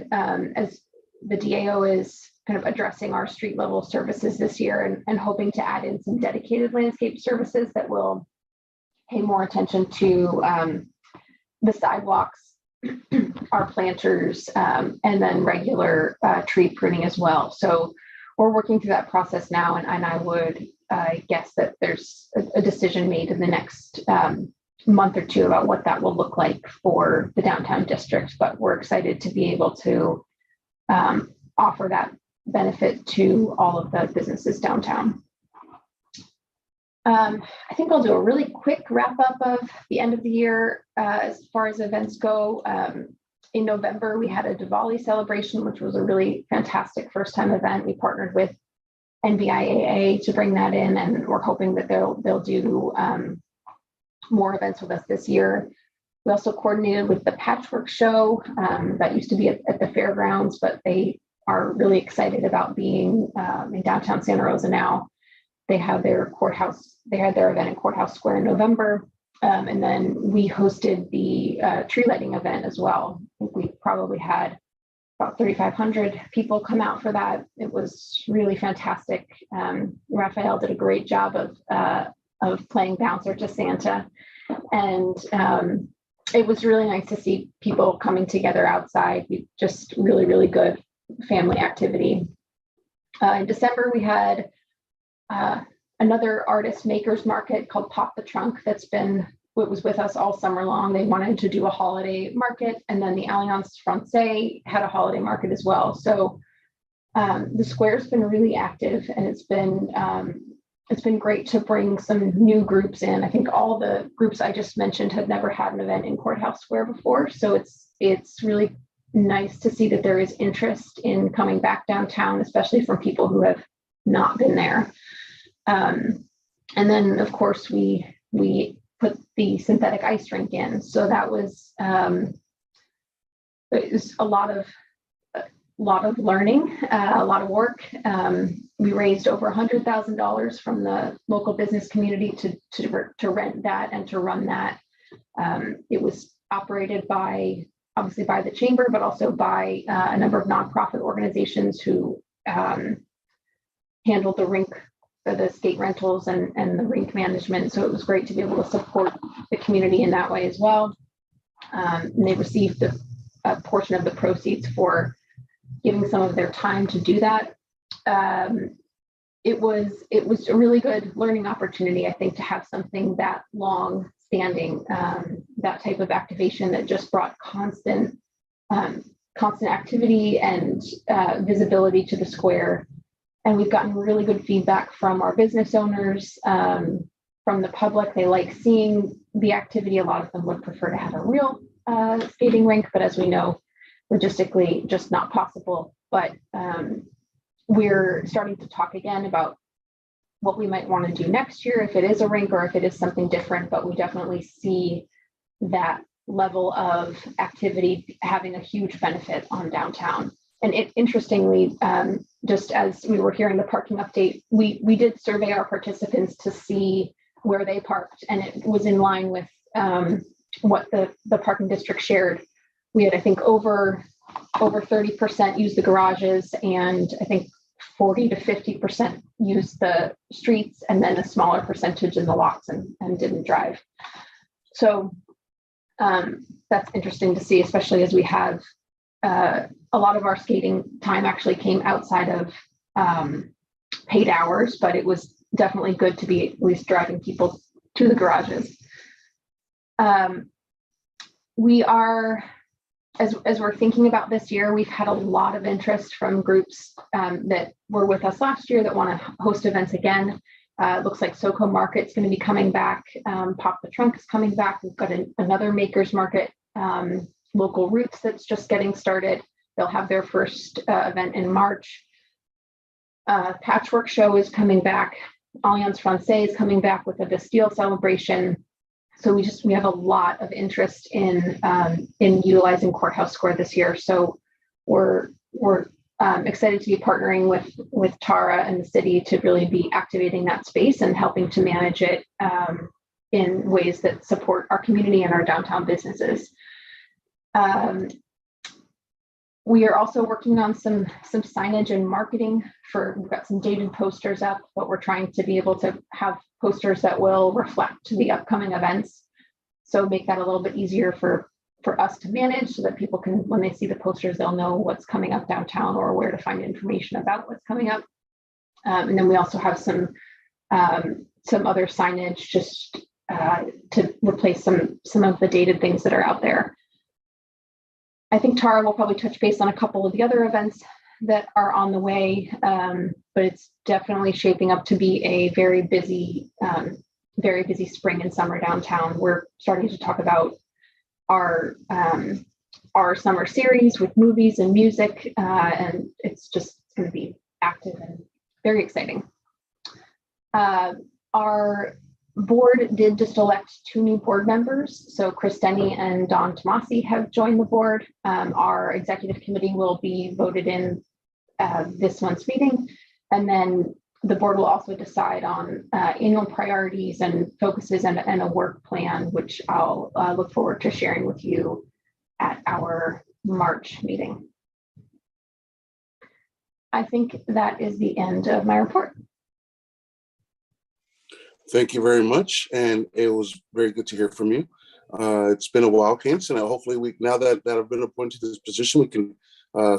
as the DAO is kind of addressing our street level services this year, and hoping to add in some dedicated landscape services that will pay more attention to the sidewalks, our planters, and then regular tree pruning as well. So we're working through that process now, and I would guess that there's a decision made in the next month or two about what that will look like for the downtown district. But we're excited to be able to offer that benefit to all of the businesses downtown. I think I'll do a really quick wrap up of the end of the year as far as events go. In November, we had a Diwali celebration, which was a really fantastic first time event. We partnered with NBIAA to bring that in, and we're hoping that they'll do more events with us this year. We also coordinated with the Patchwork Show that used to be at the fairgrounds, but they are really excited about being in downtown Santa Rosa now. They have their event in Courthouse Square in November. And then we hosted the tree lighting event as well. I think we probably had about 3,500 people come out for that. It was really fantastic. Raphael did a great job of playing bouncer to Santa. And it was really nice to see people coming together outside. Just really, really good family activity. In December, we had another artist makers market called Pop the Trunk what was with us all summer long. They wanted to do a holiday market, and then the Alliance Francaise had a holiday market as well. So the square's been really active, and it's been great to bring some new groups in. I think all the groups I just mentioned had never had an event in Courthouse Square before. So it's really nice to see that there is interest in coming back downtown, especially from people who have not been there. And then, of course, we put the synthetic ice rink in. So that was it was a lot of learning, a lot of work. We raised over $100,000 from the local business community to rent that and to run that. It was operated obviously by the chamber, but also by a number of nonprofit organizations who handled the rink, the skate rentals and the rink management. So it was great to be able to support the community in that way as well. And they received a portion of the proceeds for giving some of their time to do that. it was a really good learning opportunity, I think, to have something that long standing, that type of activation that just brought constant activity and visibility to the square. And we've gotten really good feedback from our business owners, from the public. They like seeing the activity. A lot of them would prefer to have a real skating rink, but as we know, logistically just not possible. But we're starting to talk again about what we might want to do next year, if it is a rink or if it is something different. But we definitely see that level of activity having a huge benefit on downtown. And interestingly, just as we were hearing the parking update, we did survey our participants to see where they parked, and it was in line with what the parking district shared. We had, I think, over 30% use the garages, and I think 40 to 50% used the streets, and then a smaller percentage in the lots and didn't drive. So that's interesting to see, especially as we have a lot of our skating time actually came outside of paid hours, but it was definitely good to be at least driving people to the garages. We are, as we're thinking about this year, we've had a lot of interest from groups that were with us last year that want to host events again. It looks like SoCo Market's going to be coming back. Pop the Trunk is coming back. We've got another Makers Market, Local Roots, that's just getting started. They'll have their first event in March. Patchwork Show is coming back. Alliance Francaise is coming back with a Bastille celebration. So we have a lot of interest in utilizing Courthouse Square this year. So we're excited to be partnering with Tara and the city to really be activating that space and helping to manage it in ways that support our community and our downtown businesses. We are also working on some signage and marketing we've got some dated posters up, but we're trying to be able to have posters that will reflect the upcoming events. So make that a little bit easier for us to manage, so that people can, when they see the posters, they'll know what's coming up downtown or where to find information about what's coming up. And then we also have some other signage just to replace some of the dated things that are out there. I think Tara will probably touch base on a couple of the other events that are on the way, but it's definitely shaping up to be a very busy spring and summer downtown. We're starting to talk about our summer series with movies and music, and it's going to be active and very exciting. Our board did just elect 2 new board members. So Chris Denny and Don Tomasi have joined the board. Our executive committee will be voted in this month's meeting. And then the board will also decide on annual priorities and focuses and a work plan, which I'll look forward to sharing with you at our March meeting. I think that is the end of my report. Thank you very much, and it was very good to hear from you. It's been a while, Keynes, and hopefully now that I've been appointed to this position, we can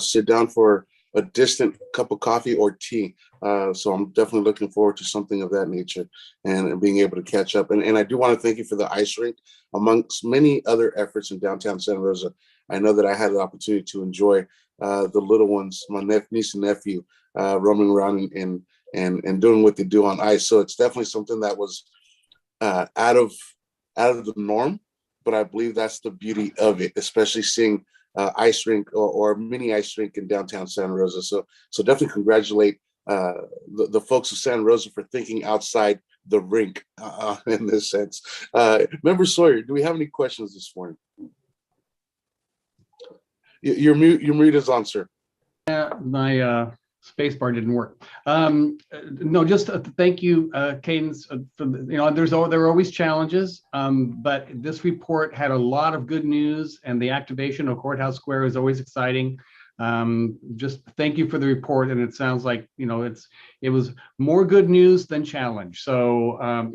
sit down for a distant cup of coffee or tea. So I'm definitely looking forward to something of that nature and being able to catch up. And I do want to thank you for the ice rink, amongst many other efforts in downtown Santa Rosa. I know that I had the opportunity to enjoy the little ones, my niece and nephew, roaming around and doing what they do on ice. So it's definitely something that was out of the norm, but I believe that's the beauty of it, especially seeing ice rink or mini ice rink in downtown Santa Rosa. So definitely congratulate the folks of Santa Rosa for thinking outside the rink in this sense. Member Sawyer, do we have any questions this morning? Your mute is on, sir. My space bar didn't work. No, just thank you, Cadence. There are always challenges, but this report had a lot of good news, and the activation of Courthouse Square is always exciting. Just thank you for the report, and it sounds like it was more good news than challenge. So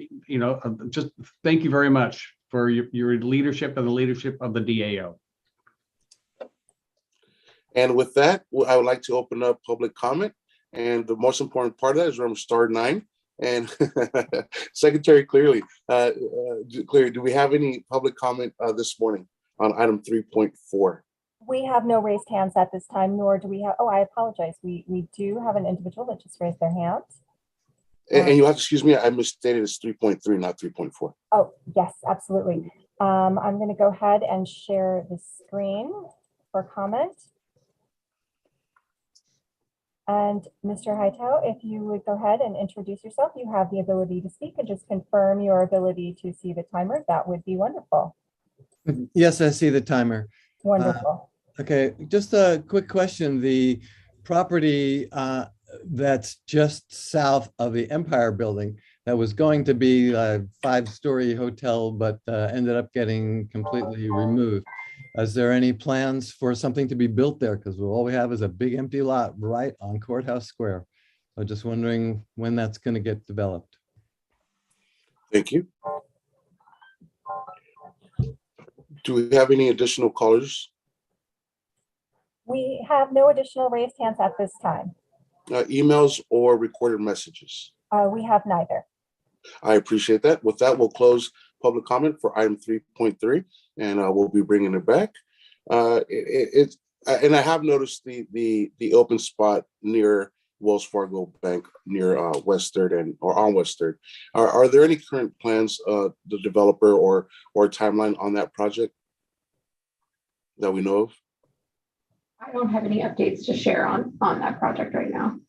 just thank you very much for your leadership and the leadership of the DAO. And with that, I would like to open up public comment. And the most important part of that is remember star 9. And Secretary Cleary, do we have any public comment this morning on item 3.4? We have no raised hands at this time, nor do we have, oh, I apologize. We do have an individual that just raised their hand. And you'll have to excuse me, I misstated it's 3.3, not 3.4. Oh, yes, absolutely. I'm going to go ahead and share the screen for comment. And Mr. Hightower, if you would go ahead and introduce yourself, you have the ability to speak and just confirm your ability to see the timer. That would be wonderful. Yes, I see the timer. Wonderful. Okay, just a quick question. The property that's just south of the Empire Building that was going to be a 5-story hotel, but ended up getting completely removed. Is there any plans for something to be built there? Because all we have is a big empty lot right on Courthouse Square. So just wondering when that's going to get developed. Thank you. Do we have any additional callers? We have no additional raised hands at this time. Emails or recorded messages? We have neither. I appreciate that. With that, we'll close public comment for item 3.3, and we'll be bringing it back. And I have noticed the open spot near Wells Fargo Bank near West 3rd or on West 3rd. Are there any current plans, the developer or timeline on that project that we know of? I don't have any updates to share on that project right now.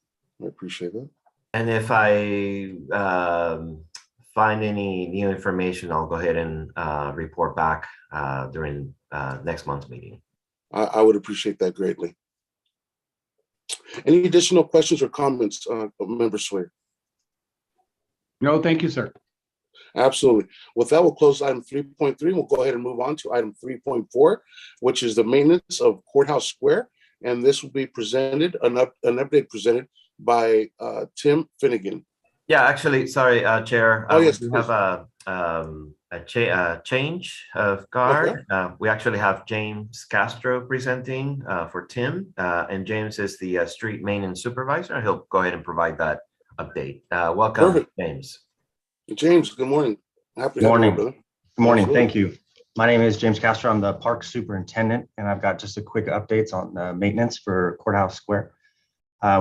I appreciate that. And if I find any new information, I'll go ahead and report back during next month's meeting. I would appreciate that greatly. Any additional questions or comments, Member Sawyer? No, thank you, sir. Absolutely. With that, we'll close item 3.3. We'll go ahead and move on to item 3.4, which is the maintenance of Courthouse Square. And this will be presented, an update presented by Tim Finnegan. Yeah, actually, sorry, Chair. Oh, yes, we have a change of guard. Okay. We actually have James Castro presenting for Tim, and James is the street maintenance supervisor. He'll go ahead and provide that update. Welcome, Perfect. James. James, good morning. Happy to have you, brother. Good morning. Absolutely. Thank you. My name is James Castro. I'm the park superintendent, and I've got just a quick updates on maintenance for Courthouse Square.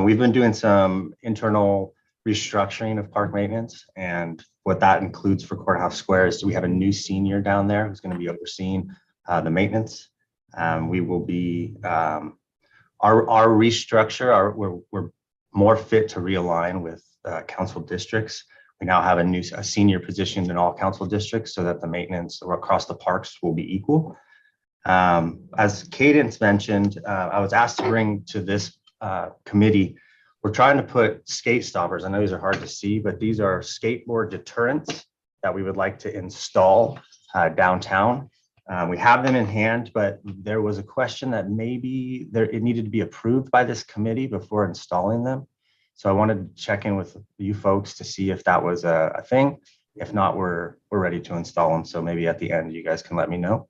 We've been doing some internal restructuring of park maintenance, and what that includes for Courthouse Square is we have a new senior down there who's going to be overseeing the maintenance. We will be our restructure. We're more fit to realign with council districts. We now have a senior position in all council districts so that the maintenance across the parks will be equal. As Cadence mentioned, I was asked to bring to this committee, we're trying to put skate stoppers. I know these are hard to see, but these are skateboard deterrents that we would like to install downtown. We have them in hand, but there was a question that maybe it needed to be approved by this committee before installing them. So I wanted to check in with you folks to see if that was a thing. If not, we're ready to install them. So maybe at the end, you guys can let me know.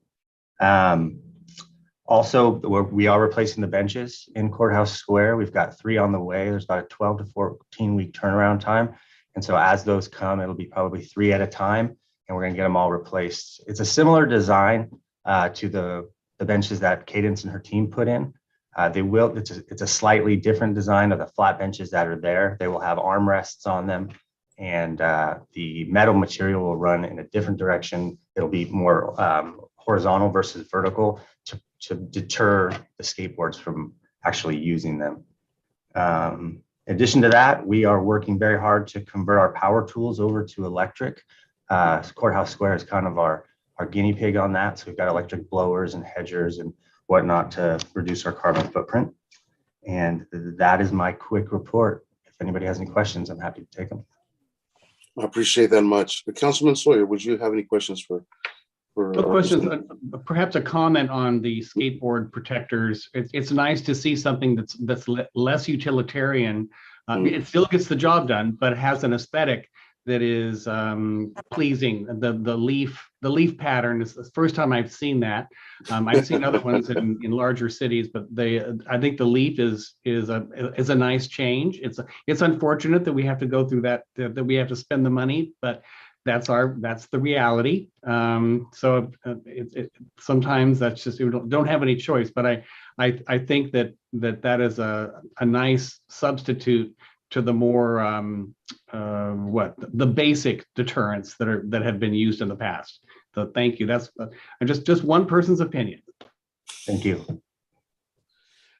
Also, we are replacing the benches in Courthouse Square. We've got 3 on the way. There's about a 12 to 14 week turnaround time. And so as those come, it'll be probably 3 at a time, and we're gonna get them all replaced. It's a similar design to the benches that Cadence and her team put in. It's a slightly different design of the flat benches that are there. They will have armrests on them, and the metal material will run in a different direction. It'll be more horizontal versus vertical to deter the skateboards from actually using them. In addition to that, we are working very hard to convert our power tools over to electric. Courthouse Square is kind of our guinea pig on that. So we've got electric blowers and hedgers and whatnot to reduce our carbon footprint. And that is my quick report. If anybody has any questions, I'm happy to take them. I appreciate that much. But Councilman Sawyer, would you have any questions for No questions, perhaps a comment on the skateboard protectors. It's nice to see something that's less utilitarian. It still gets the job done, but it has an aesthetic that is pleasing. The leaf pattern is the first time I've seen that. I've seen other ones in larger cities, but I think the leaf is a nice change. It's unfortunate that we have to go through that we have to spend the money, but that's the reality. So sometimes that's just, we don't have any choice. But I think that is a nice substitute to the more the basic deterrents that have been used in the past. So thank you. That's just one person's opinion. Thank you.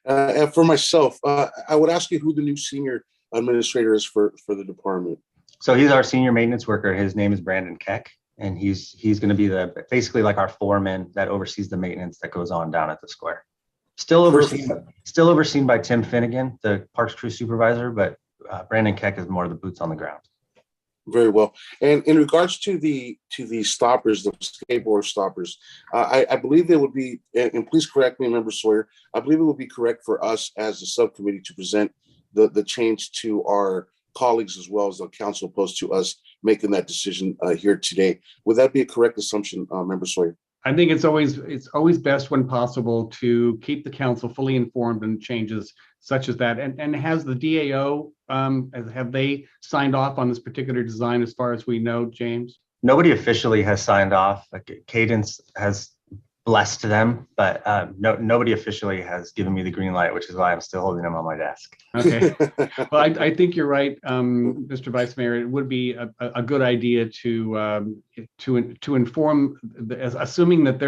And for myself, I would ask you who the new senior administrator is for the department. So he's our senior maintenance worker. His name is Brandon Keck, and he's going to be basically like our foreman that oversees the maintenance that goes on down at the square. Still overseen by Tim Finnegan, the Parks Crew supervisor, but Brandon Keck is more of the boots on the ground. Very well. And in regards to the stoppers, the skateboard stoppers, I believe they would be, and please correct me, Member Sawyer, I believe it would be correct for us as a subcommittee to present the change to our colleagues as well as the council, opposed to us making that decision here today. Would that be a correct assumption, Member Sawyer? I think it's always best when possible to keep the council fully informed on changes such as that. And has the DAO, have they signed off on this particular design as far as we know, James? Nobody officially has signed off. Like Cadence has blessed them, but nobody officially has given me the green light, which is why I'm still holding them on my desk. Okay. Well, I think you're right, Mr. Vice Mayor. It would be a good idea to inform, assuming that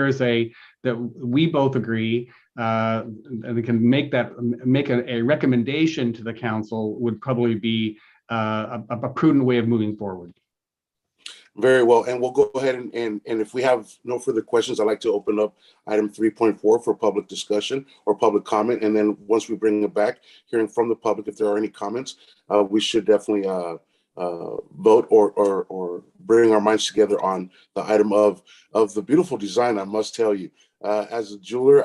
that we both agree, and we can make a recommendation to the council would probably be a prudent way of moving forward. Very well, and we'll go ahead and if we have no further questions, I'd like to open up item 3.4 for public discussion or public comment. And then once we bring it back, hearing from the public, if there are any comments, we should definitely vote or bring our minds together on the item of the beautiful design. I must tell you, as a jeweler,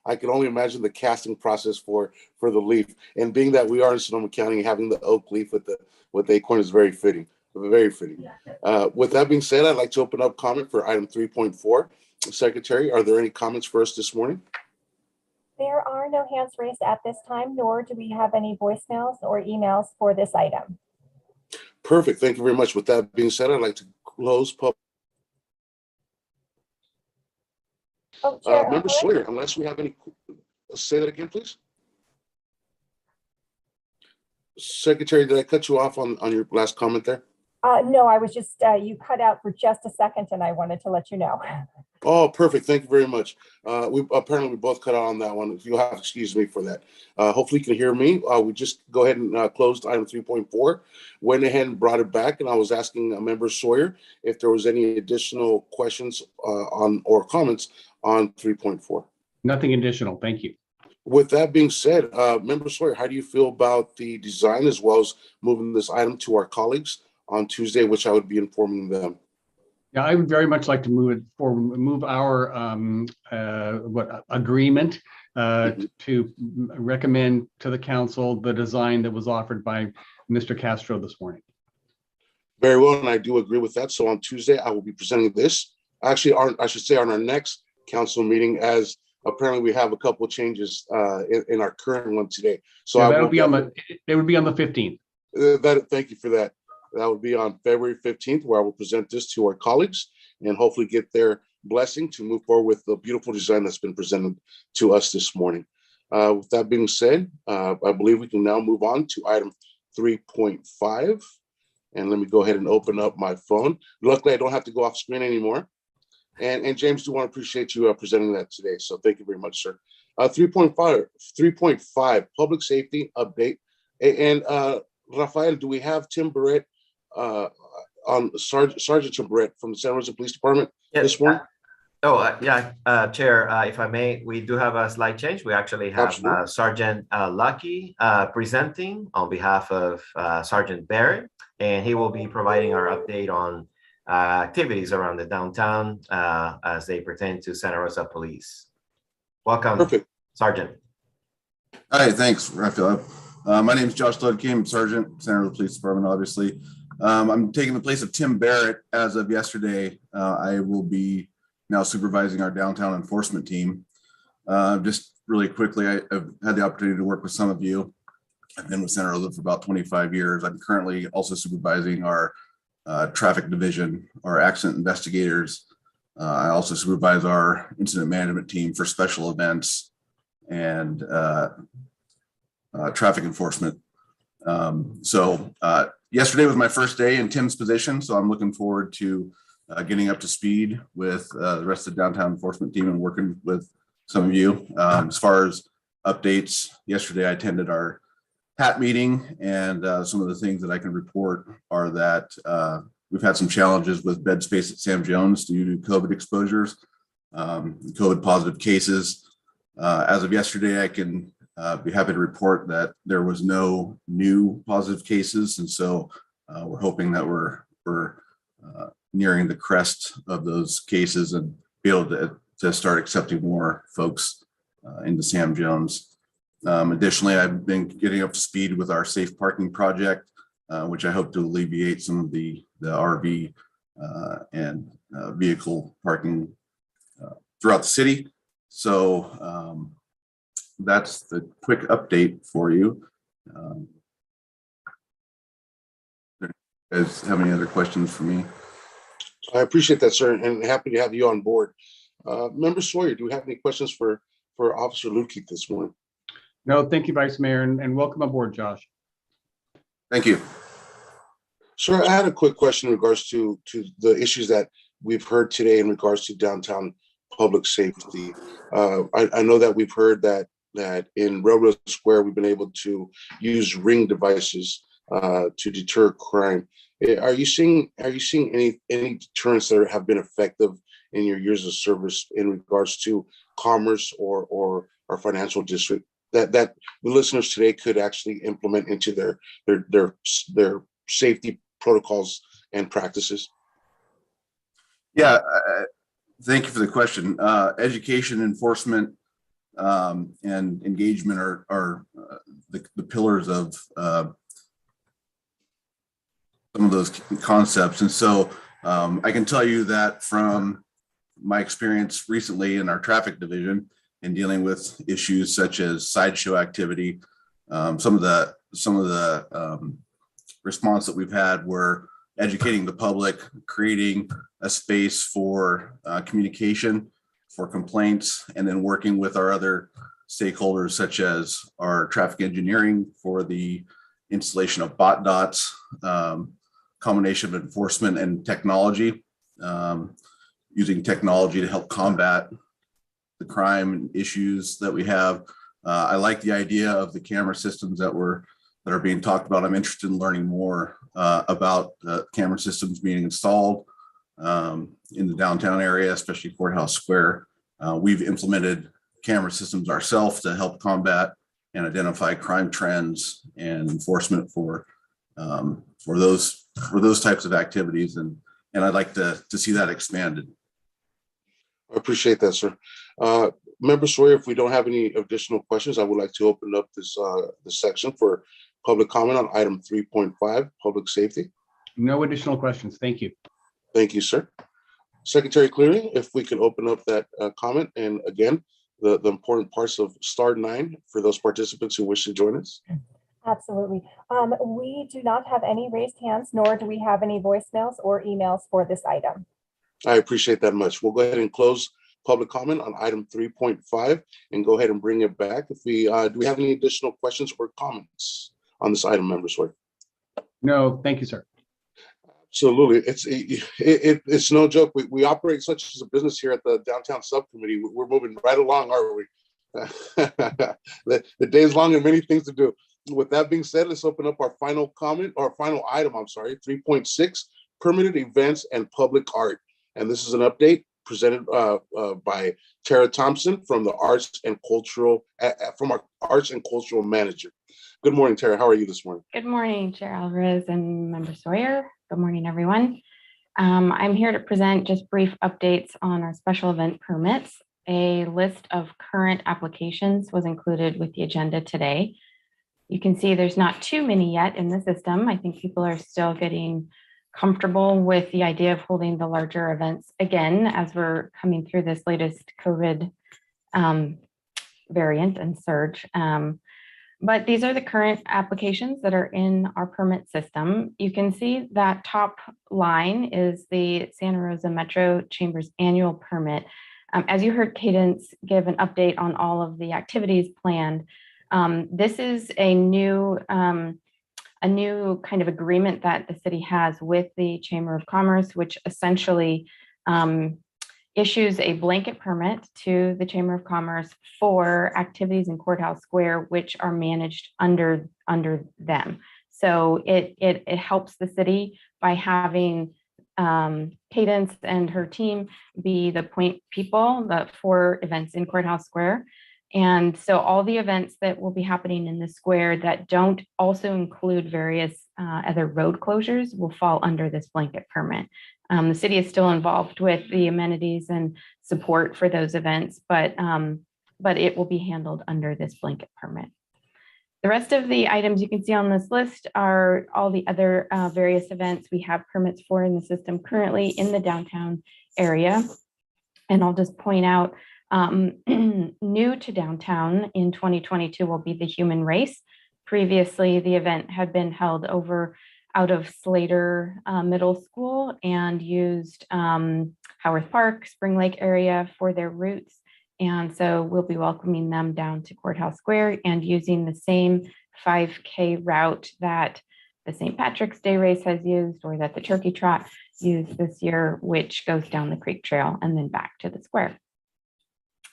I can only imagine the casting process for the leaf, and being that we are in Sonoma County, having the oak leaf with the acorn is very fitting. Very fitting. With that being said, I'd like to open up comment for item 3.4. Secretary, are there any comments for us this morning? There are no hands raised at this time, nor do we have any voicemails or emails for this item. Perfect. Thank you very much. With that being said, I'd like to close public. Oh, Chair, Member Sawyer, unless we have any, say that again, please. Secretary, did I cut you off on your last comment there? No, I was just, you cut out for just a second and I wanted to let you know. Oh, perfect. Thank you very much. We both cut out on that one. You'll have to excuse me for that. Hopefully you can hear me. We just go ahead and closed item 3.4, went ahead and brought it back. And I was asking Member Sawyer if there was any additional questions or comments on 3.4. Nothing additional. Thank you. With that being said, Member Sawyer, how do you feel about the design as well as moving this item to our colleagues on Tuesday, which I would be informing them? Yeah, I would very much like to move our agreement to recommend to the council the design that was offered by Mr. Castro this morning. Very well, and I do agree with that. So on Tuesday, I will be presenting this. Actually, I should say on our next council meeting, as apparently we have a couple of changes in our current one today. So yeah, it would be on the 15th. Thank you for that. That would be on February 15th, where I will present this to our colleagues and hopefully get their blessing to move forward with the beautiful design that's been presented to us this morning. With that being said, I believe we can now move on to item 3.5. And let me go ahead and open up my phone. Luckily, I don't have to go off screen anymore. And James, do want to appreciate you presenting that today. So thank you very much, sir. 3.5, public safety update. And Rafael, do we have Tim Barrett on Sergeant Tim Barrett from the San Jose Police Department this morning? Chair, if I may, we do have a slight change. We actually have Sergeant Lucky presenting on behalf of Sergeant Barrett, and he will be providing our update on activities around the downtown as they pertain to Santa Rosa Police. Welcome, Perfect. Sergeant. Hi, thanks, Rafael. My name is Josh Ludke. I'm Sergeant, Santa Rosa Police Department, obviously. I'm taking the place of Tim Barrett as of yesterday. I will be now supervising our downtown enforcement team. Just really quickly, I've had the opportunity to work with some of you. I've been with Senator Elizabeth for about 25 years. I'm currently also supervising our traffic division, our accident investigators. I also supervise our incident management team for special events and traffic enforcement. Yesterday was my first day in Tim's position, so I'm looking forward to getting up to speed with the rest of the downtown enforcement team and working with some of you. As far as updates, yesterday I attended our HAT meeting, and some of the things that I can report are that we've had some challenges with bed space at Sam Jones due to COVID exposures, COVID positive cases. As of yesterday, I can be happy to report that there was no new positive cases, and so we're hoping that we're nearing the crest of those cases and be able to start accepting more folks into Sam Jones. Additionally, I've been getting up to speed with our safe parking project, which I hope to alleviate some of the RV and vehicle parking throughout the city. So that's the quick update for you. Do you guys have any other questions for me? I appreciate that, sir, and happy to have you on board. Member Sawyer, do we have any questions for Officer Luke this morning? No, thank you, Vice Mayor, and welcome aboard, Josh. Thank you. Sir, I had a quick question in regards to the issues that we've heard today in regards to downtown public safety. I know that we've heard that in Railroad Square, we've been able to use ring devices to deter crime. Are you seeing any deterrents that have been effective in your years of service in regards to commerce or our financial district that the listeners today could actually implement into their safety protocols and practices? Yeah, thank you for the question. Education, enforcement, and engagement are the pillars of some of those concepts. And so I can tell you that from my experience recently in our traffic division and dealing with issues such as sideshow activity, some of the response that we've had were educating the public, creating a space for communication, for complaints, and then working with our other stakeholders such as our traffic engineering for the installation of bot dots, combination of enforcement and technology, using technology to help combat the crime issues that we have. I like the idea of the camera systems that are being talked about. I'm interested in learning more about camera systems being installed in the downtown area, especially Courthouse Square. We've implemented camera systems ourselves to help combat and identify crime trends and enforcement for those types of activities, and I'd like to see that expanded. I appreciate that, sir. Member Sawyer, if we don't have any additional questions, I would like to open up this section for public comment on item 3.5, public safety. No additional questions. Thank you. Thank you, sir. Secretary Cleary, if we can open up that comment, and again, the important parts of star 9 for those participants who wish to join us. Absolutely. We do not have any raised hands, nor do we have any voicemails or emails for this item. I appreciate that much. We'll go ahead and close public comment on item 3.5 and go ahead and bring it back. If we do we have any additional questions or comments on this item, Member Sawyer? No, thank you, sir. Absolutely. It's no joke. We operate such as a business here at the downtown subcommittee. We're moving right along, aren't we? The day is long and many things to do. With that being said, let's open up our final comment, or final item, 3.6, permitted events and public art. And this is an update presented by Tara Thompson from the Arts and Cultural, from our Arts and Cultural Manager. Good morning, Tara. How are you this morning? Good morning, Chair Alvarez and Member Sawyer. Good morning, everyone. I'm here to present just brief updates on our special event permits. A list of current applications was included with the agenda today. You can see there's not too many yet in the system. I think people are still getting comfortable with the idea of holding the larger events again as we're coming through this latest COVID variant and surge. But these are the current applications that are in our permit system. You can see that top line is the Santa Rosa Metro Chamber's annual permit. As you heard Cadence give an update on all of the activities planned, this is a new kind of agreement that the city has with the Chamber of Commerce, which essentially issues a blanket permit to the Chamber of Commerce for activities in Courthouse Square, which are managed under them. So it helps the city by having Cadence and her team be the point people for events in Courthouse Square. And so all the events that will be happening in the square that don't also include various other road closures will fall under this blanket permit. The city is still involved with the amenities and support for those events, but it will be handled under this blanket permit. The rest of the items you can see on this list are all the other various events we have permits for in the system currently in the downtown area. And I'll just point out, new to downtown in 2022 will be the human race. Previously, the event had been held out of Slater Middle School and used Howarth Park, Spring Lake area for their routes. And so we'll be welcoming them down to Courthouse Square and using the same 5K route that the St. Patrick's Day race has used, or that the Turkey Trot used this year, which goes down the Creek Trail and then back to the square.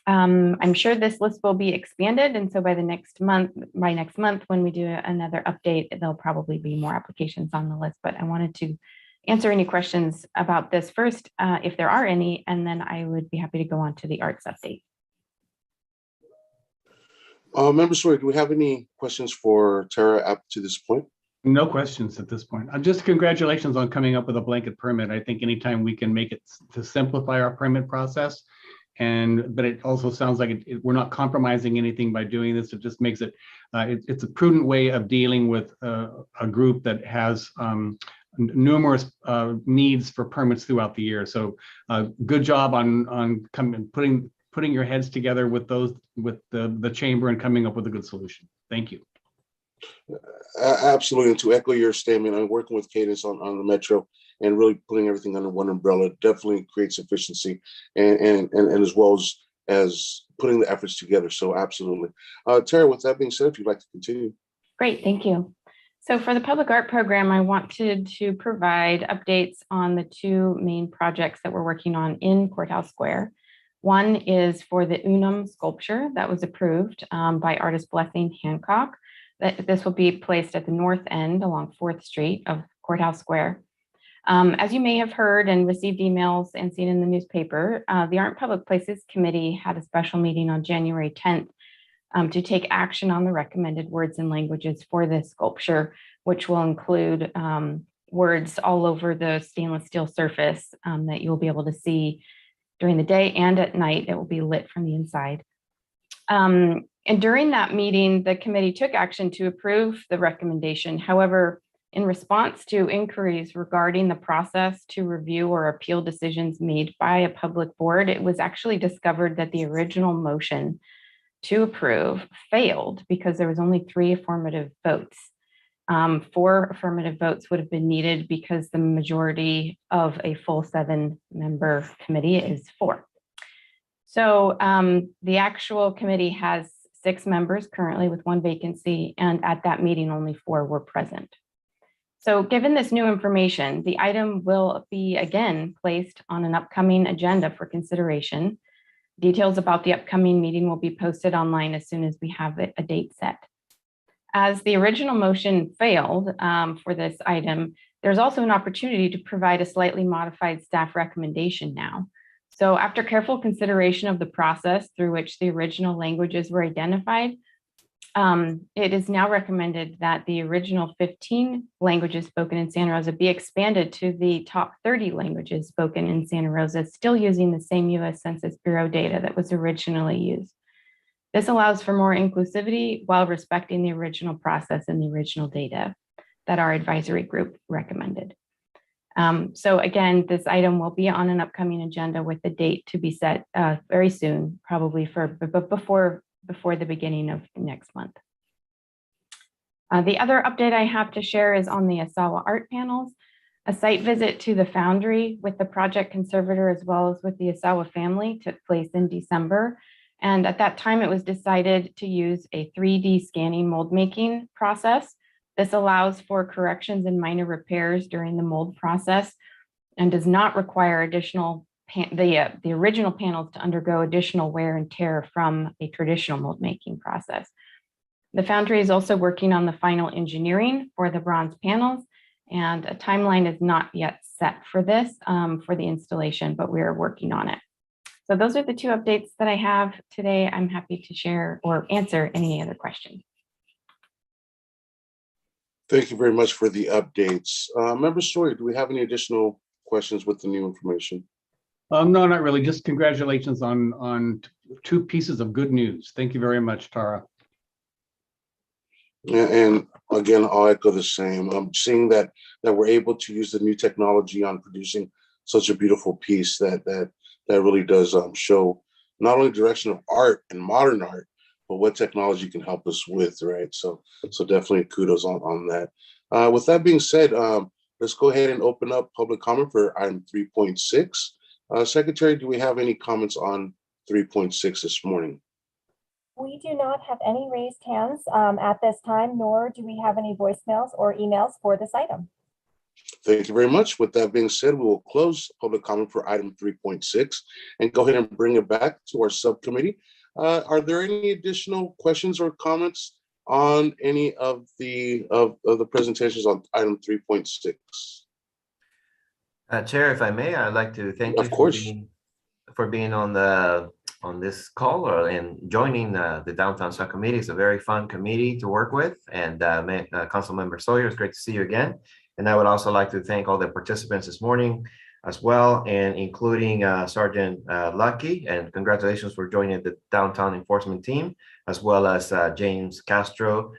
I'm sure this list will be expanded. And so by next month, when we do another update, there'll probably be more applications on the list, but I wanted to answer any questions about this first, if there are any, and then I would be happy to go on to the arts update. Member Sawyer, do we have any questions for Tara up to this point? No questions at this point. Just congratulations on coming up with a blanket permit. I think anytime we can make it to simplify our permit process, but it also sounds like we're not compromising anything by doing this. It just makes it, it's a prudent way of dealing with a group that has numerous needs for permits throughout the year. So good job on putting your heads together with the chamber and coming up with a good solution. Thank you. Absolutely. And to echo your statement, I'm working with Cadence on the Metro and really putting everything under one umbrella definitely creates efficiency and as well as putting the efforts together. So absolutely. Tara, with that being said, if you'd like to continue. Great, thank you. So for the public art program, I wanted to provide updates on the two main projects that we're working on in Courthouse Square. One is for the Unum sculpture that was approved by artist Blessing Hancock. This will be placed at the north end along 4th Street of Courthouse Square. As you may have heard and received emails and seen in the newspaper, the Art and Public Places Committee had a special meeting on January 10th to take action on the recommended words and languages for this sculpture, which will include words all over the stainless steel surface that you'll be able to see during the day and at night. It will be lit from the inside. And during that meeting, the committee took action to approve the recommendation. However, in response to inquiries regarding the process to review or appeal decisions made by a public board, it was actually discovered that the original motion to approve failed because there was only 3 affirmative votes. 4 affirmative votes would have been needed because the majority of a full 7-member committee is 4. So the actual committee has 6 members currently with 1 vacancy, and at that meeting, only 4 were present. So given this new information, the item will be again placed on an upcoming agenda for consideration. Details about the upcoming meeting will be posted online as soon as we have a date set. As the original motion failed for this item, there's also an opportunity to provide a slightly modified staff recommendation now. So after careful consideration of the process through which the original languages were identified, it is now recommended that the original 15 languages spoken in Santa Rosa be expanded to the top 30 languages spoken in Santa Rosa, still using the same U.S. Census Bureau data that was originally used. This allows for more inclusivity while respecting the original process and the original data that our advisory group recommended. So again, this item will be on an upcoming agenda with the date to be set very soon, probably before the beginning of next month. The other update I have to share is on the Asawa art panels. A site visit to the foundry with the project conservator as well as with the Asawa family took place in December. And at that time, it was decided to use a 3D scanning mold making process. This allows for corrections and minor repairs during the mold process and does not require additional the original panels to undergo additional wear and tear from a traditional mold making process. The foundry is also working on the final engineering for the bronze panels, and a timeline is not yet set for this for the installation, but we are working on it. So those are the two updates that I have today. I'm happy to share or answer any other questions. Thank you very much for the updates. Member Story, do we have any additional questions with the new information? No, not really. Just congratulations on two pieces of good news. Thank you very much, Tara. Yeah, and again, I'll echo the same. Seeing that we're able to use the new technology on producing such a beautiful piece that really does show not only direction of art and modern art, but what technology can help us with, right? So definitely kudos on that. With that being said, let's go ahead and open up public comment for item 3.6. Secretary, do we have any comments on 3.6 this morning? We do not have any raised hands at this time, nor do we have any voicemails or emails for this item. Thank you very much. With that being said, we will close public comment for item 3.6 and go ahead and bring it back to our subcommittee. Are there any additional questions or comments on any of the presentations on item 3.6? Chair, if I may, I'd like to thank you Of course. for being on this call and joining the Downtown Subcommittee. It's a very fun committee to work with. And Councilmember Sawyer, it's great to see you again. And I would also like to thank all the participants this morning as well, and including Sergeant Lucky, and congratulations for joining the Downtown Enforcement Team, as well as James Castro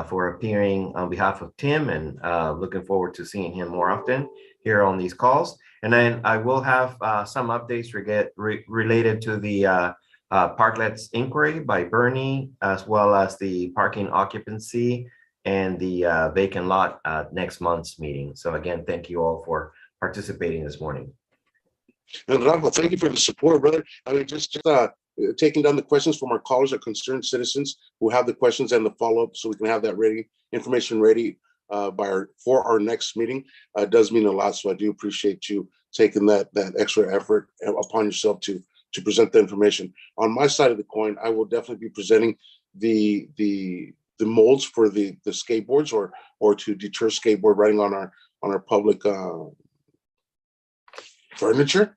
for appearing on behalf of Tim, and looking forward to seeing him more often here on these calls. And then I will have some updates related to the parklets inquiry by Bernie, as well as the parking occupancy and the vacant lot next month's meeting. So again, thank you all for participating this morning. And Rafa, thank you for the support, brother. I mean, just taking down the questions from our callers or concerned citizens who have the questions and the follow-up, so we can have that information ready for our next meeting does mean a lot. So I do appreciate you taking that extra effort upon yourself to present the information. On my side of the coin, I will definitely be presenting the molds for the skateboards or to deter skateboard riding on our public furniture,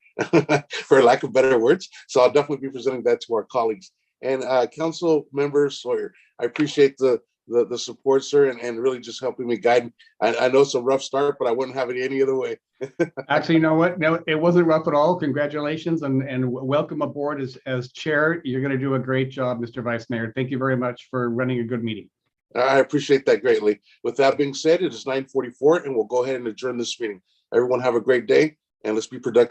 for lack of better words. So I'll definitely be presenting that to our colleagues. And Council Member Sawyer, I appreciate the support, sir, and really just helping me guide. I know it's a rough start, but I wouldn't have it any other way. Actually, you know what? No, it wasn't rough at all. Congratulations and welcome aboard as chair. You're going to do a great job, Mr. Vice Mayor. Thank you very much for running a good meeting. I appreciate that greatly. With that being said, it is 9:44, and we'll go ahead and adjourn this meeting. Everyone have a great day, and let's be productive.